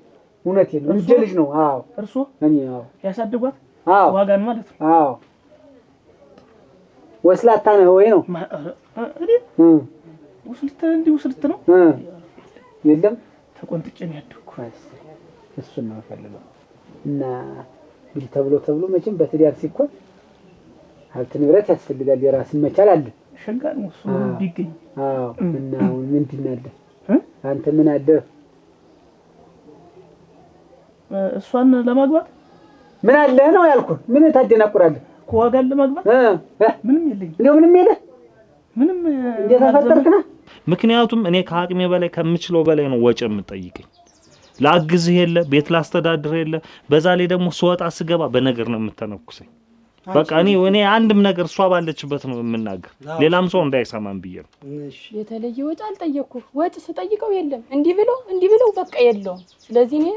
እውነቴን ነው እንደ ልጅ ነው። አዎ እርሱ እኔ ያሳደግኳት ዋጋን ማለት ነው። አዎ ወስላታ ነው ወይ ነው ውስልት ነው የለም ተቆንጥጬ ነው ያደግኩት። እሱን ነው ፈልገው እና እንግዲህ ተብሎ መቼም በትዳር ሲኮን ሀብት ንብረት ያስፈልጋል። የራስን መቻል አለ ሸንጋን እሱ ቢገኝ እና አሁን ምንድን አለ አንተ ምን አለ እሷን ለማግባት ምን አለ ነው ያልኩህ። ምን ታደናቁራለህ? ከዋጋን ለማግባት ምንም የለኝም። እንደው ምንም የለህ ምንም እንዴት ተፈጠርክና? ምክንያቱም እኔ ከአቅሜ በላይ ከምችለው በላይ ነው ወጪ የምጠይቀኝ። ላግዝህ የለ ቤት ላስተዳድር የለ በዛ ላይ ደግሞ ስወጣ ስገባ በነገር ነው የምተነኩሰኝ። በቃ እኔ አንድም ነገር እሷ ባለችበት ነው የምናገር ሌላም ሰው እንዳይሰማን ብዬ ነው። የተለየ ወጪ አልጠየቅኩ። ወጪ ስጠይቀው የለም እንዲህ ብለው በቃ የለውም። ስለዚህ እኔ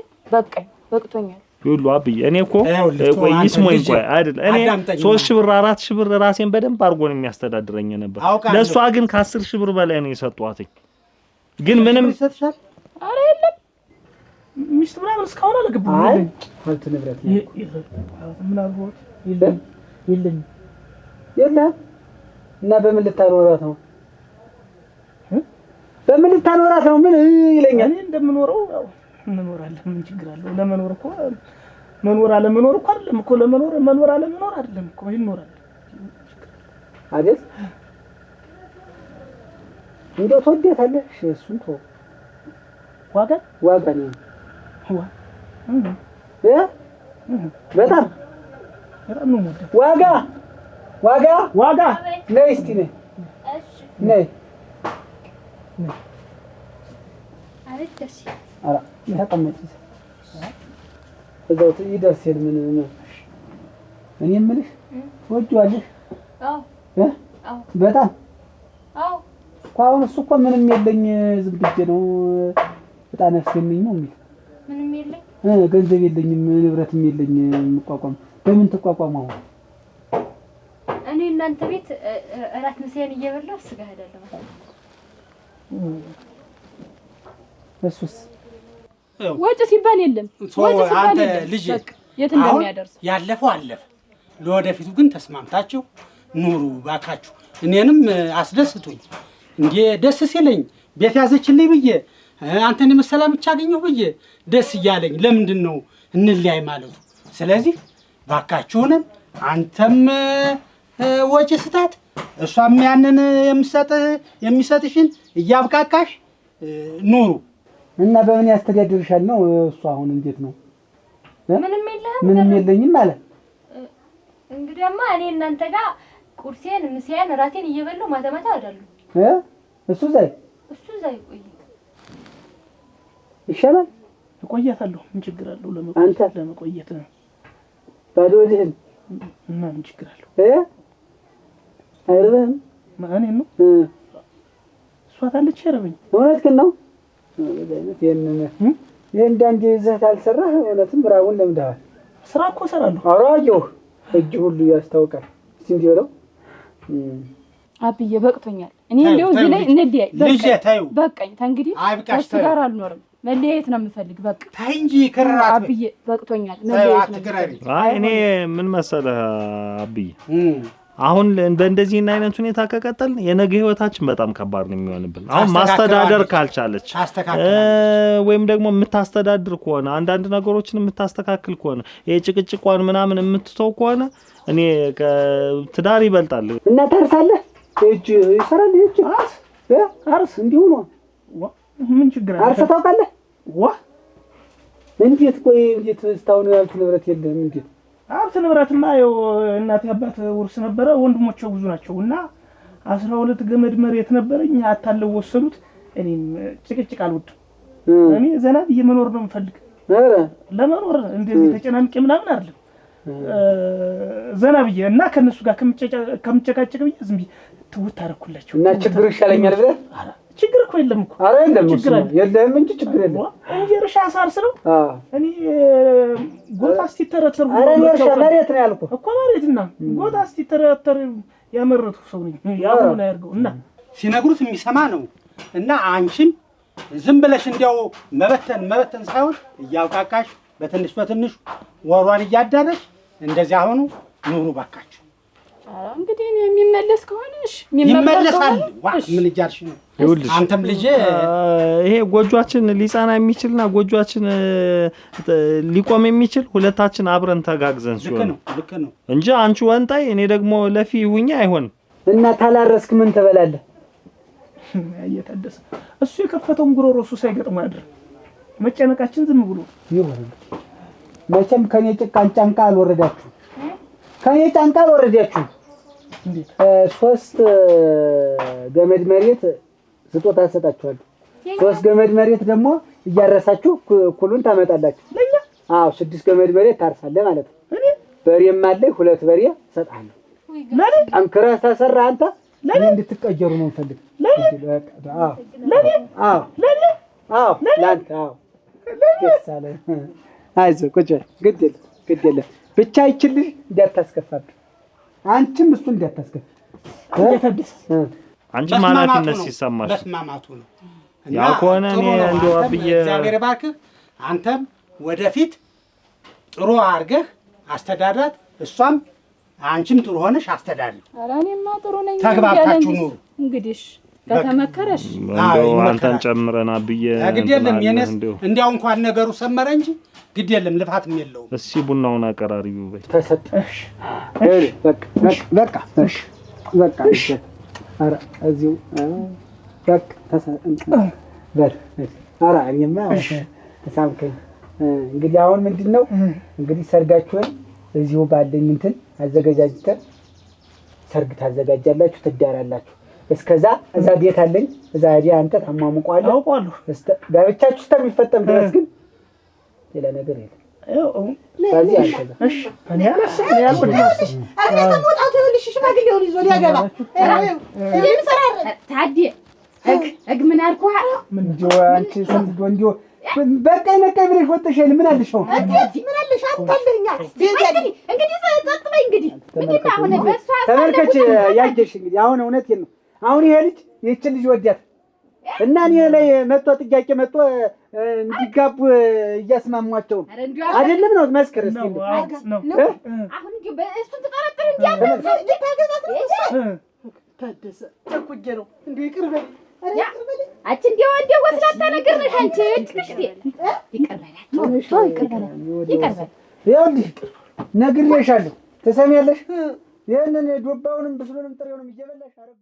በቅቶኛል። ይሁሉ አብዬ እኔ እኮ ቆይ ይስሞኝ ቆይ አይደል እኔ 3000 ብር 4000 ብር ራሴን በደንብ አድርጎ ነው የሚያስተዳድረኝ ነበር። ለሷ ግን ከ10000 ብር በላይ ነው የሰጧትኝ። ግን ምንም ይሰጥሻል? ኧረ የለም ሚስት ምናምን እስካሁን አልገባም። አይ ሀብት ንብረት ምን አልሆት የለም እና በምን ልታኖራት ነው? በምን ልታኖራት ነው? ምን ይለኛል? እኔ እንደምኖረው ያው እንኖራለን። ምን ችግር አለው? ለመኖር እኮ መኖር አለመኖር እኮ አይደለም እኮ መኖር አለመኖር አይደለም እኮ ይኖራል አይደል? እንደው ተወደታለህ እሱን ተው። ዋጋ ነው በጣም ነው ዋጋ ነይ እስቲ ነይ ነይ ኧረ ተቀመጭ እዛው ይደርሳል ምን እኔ የምልሽ ትወጂዋለሽ በጣም አሁን እሱ እኮ ምንም የለኝ ዝም ብዬ ነው በጣም ያስገኘኝ ነው የሚል ምንም የለኝ ገንዘብ የለኝም ንብረትም የለኝ የምቋቋም በምን ተቋቋመው እኔ እናንተ ቤት እራት ምሳዬን እየበላሁ ስጋ ሄዳለሁ ማለት እሱስ ወጭ ሲባል የለም ወጭ ሲባል የለም ልጅ የት እንደሚያደርስ ያለፈው አለፈ ለወደፊቱ ግን ተስማምታችሁ ኑሩ ባካችሁ እኔንም አስደስቱኝ እንዴ ደስ ሲለኝ ቤት ያዘችልኝ ብዬ አንተን መሰላም ብቻ አገኘሁ ብዬ ደስ እያለኝ ለምንድን ነው እንለያይ ማለቱ ስለዚህ ባካችሁን አንተም ወጪ ስታት እሷም ያንን የሚሰጥሽን እያብቃቃሽ ኑሩ እና በምን ያስተዳድርሻል ነው እሱ አሁን እንዴት ነው ምንም የለኝም ማለት እንግዲያማ እኔ እናንተ ጋር ቁርሴን ምሳዬን ራቴን እየበላሁ ማታ አይደለም እሱ ዘይ ቆይ ይሻላል እቆያታለሁ ምን ችግር አለው ለመቆየት ባዶ ወዲህን እና ምን ችግር አለው አይረበም ማን ነው እሷ ታለች ይረበኝ እውነት ግን ነው በእውነት የእንዳንዴ ይዘህ አልሰራህ እውነትም ራቡን ለምደዋል ስራ እኮ እሰራለሁ አራጆህ እጅ ሁሉ ያስታውቃል እስቲ እንዲህ በለው አብዬ በቅቶኛል እኔ እንደው እዚህ ላይ እንዲያይ በቃኝ ተንግዲህ ከሱ ጋር አልኖርም መለያየት ነው የምፈልግ በቃ ታይ እንጂ ከራራት አብዬ በቅቶኛል መለያየት ነው አይ እኔ ምን መሰለህ አብዬ አሁን በእንደዚህ አይነት ሁኔታ ከቀጠል የነገ ህይወታችን በጣም ከባድ ነው የሚሆንብን አሁን ማስተዳደር ካልቻለች ወይም ደግሞ የምታስተዳድር ከሆነ አንዳንድ ነገሮችን የምታስተካክል ከሆነ የጭቅጭቋን ምናምን የምትተው ከሆነ እኔ ትዳር ይበልጣል እና ታርሳለህ እጅ ይሰራል እጅ አርስ እንዲሁ ነው ምን ችግር አለ አርሰህ ታውቃለህ እንዴት ቆይ እንዴት ስታውን ያልኩ ንብረት የለም እንዴት ሀብት ንብረትማ ያው እናቴ አባት ውርስ ነበረ ወንድሞቼ ብዙ ናቸውና 12 ገመድ መሬት ነበረኝ አታለው ወሰዱት እኔም ጭቅጭቅ አልወድም እኔ ዘና ብዬ መኖር ነው የምፈልግ ለመኖር እንደዚህ ተጨናንቄ ምናምን አይደለም ዘና ብዬ እና ከነሱ ጋር ከምጨቃጨቅ ብዬ ዝም ብዬ ትውት አደረኩላቸው እና ችግር ይሻለኛል ብለህ ችግር እኮ የለም እኮ አረ የለም እንጂ ችግር የለም እንጂ እርሻ ሳርስ ነው እኔ ጎታ ሲተረተር አረ እርሻ መሬት ነው ያልኩህ እኮ መሬትና ጎታ ሲተረተር ያመረቱ ሰው ነኝ ያው ነው ያርገው እና ሲነግሩት የሚሰማ ነው እና አንቺም ዝም ብለሽ እንዲያው መበተን ሳይሆን እያውቃቃሽ በትንሽ ወሯን እያዳረሽ እንደዚህ አሁን ኑሩ ባካችሁ እንግዲህ የሚመለስ ከሆነሽ ይመለሳል ምን እያልሽ ነው አንተም ልጅ ይሄ ጎጆአችን ሊጻና የሚችልና ጎጆአችን ሊቆም የሚችል ሁለታችን አብረን ተጋግዘን ሲሆን ልክ ነው እንጂ አንቺ ወንጣይ እኔ ደግሞ ለፊ ሁኛ አይሆንም እና ታላረስክ ምን ተበላለ እየታደሰ እሱ የከፈተውን ጉሮሮ እሱ ሳይገጥም ያድር መጨነቃችን ዝም ብሎ ይሆን መቼም ከኔ ጫንቃ አልወረዳችሁ ከኔ ጫንቃ አልወረዳችሁ እንዴት 3 ገመድ መሬት ስጦታ ሰጣችኋለሁ 3 ገመድ መሬት ደግሞ እያረሳችሁ ኩሉን ታመጣላችሁ ለኛ አዎ 6 ገመድ መሬት ታርሳለህ ማለት ነው በሬም አለኝ 2 በሬ ሰጣለሁ ለኔ አንከራ ተሰራ አንተ ለኔ እንድትቀጀሩ ነው ፈልግ አዎ ላንተ አዎ ደሳለ አይዞህ ቁጭ ግድ ብቻ ይችልሽ እንዳታስከፋብ አንቺም እሱ እንዳታስከፋ እየተደሰ አንቺ ማናፊነት ሲሰማሽ መስማማቱ ነው ያው ከሆነ እኔ እንደው አብዬ እግዚአብሔር ባርክህ አንተም ወደፊት ጥሩ አርገህ አስተዳድራት እሷም አንቺም ጥሩ ሆነሽ አስተዳድሪ ኧረ እኔማ ጥሩ ነኝ ተግባብታችሁ ኑሩ እንግዲህ ከተመከረሽ እንደው አንተን ጨምረን አብዬ ግድ የለም የኔስ እንዲያው እንኳን ነገሩ ሰመረ እንጂ ግድ የለም ልፋትም የለውም እሺ ቡናውን አቀራሪው በይ ተሰጠሽ በቃ እሺ ኧረ እዚሁ በቃ ተሰጠን በል ኧረ እኔማ ተሳምከኝ እንግዲህ አሁን ምንድነው እንግዲህ ሰርጋችሁን እዚሁ ባለኝ እንትን አዘጋጃጅተን ሰርግ ታዘጋጃላችሁ፣ ትዳራላችሁ። እስከዛ እዛ ቤት አለኝ፣ እዛ ሄዲያ አንተ ታሟሙቀዋለህ። አውቀዋለሁ። ጋብቻችሁ እስከሚፈጠም ድረስ ግን ሌላ ነገር የለም። ስለዚህ አንተ እሺ እኔ አላስብም ያልኩት ተሞጣቱ ይልሽ ሽማግሌውን ይዞ ሊያገባ ታዲያ እግ ምን አልኩህ? ምንድነው አንቺ ሰምዶ እንዲሁ በቃ ነቀይ ብለሽ ወጥተሻል። ምን አለሽ አሁን? ምን አለሽ አንተልኛ እንግዲህ ጸጥ በይ። እንግዲህ ምንድነው አሁን በሷ ተመልከች፣ ያየሽ እንግዲህ አሁን እውነቴን ነው። አሁን ይሄ ልጅ ይህችን ልጅ ወዲያት እና እኔ ላይ መጥቶ ጥያቄ መጥቶ እንዲጋቡ እያስማሟቸው አይደለም ነው መስከረ እስኪ ነው አሁን እንጂ በእሱን ተጠራጠር እንጂ እንድታገባት ነው ታደሰ ተኩጀ ነው እንዴ ይቅርበል አንቺ እንደው ወስላታ ነገር ነሽ አንቺ እጭሽ ይቀርበላችሁ ይቀርበል ይኸውልሽ ነግሬሻለሁ። ትሰሚያለሽ? ይሄንን ዶባውንም ብስሉንም ጥሬውንም እየበላሽ አረግ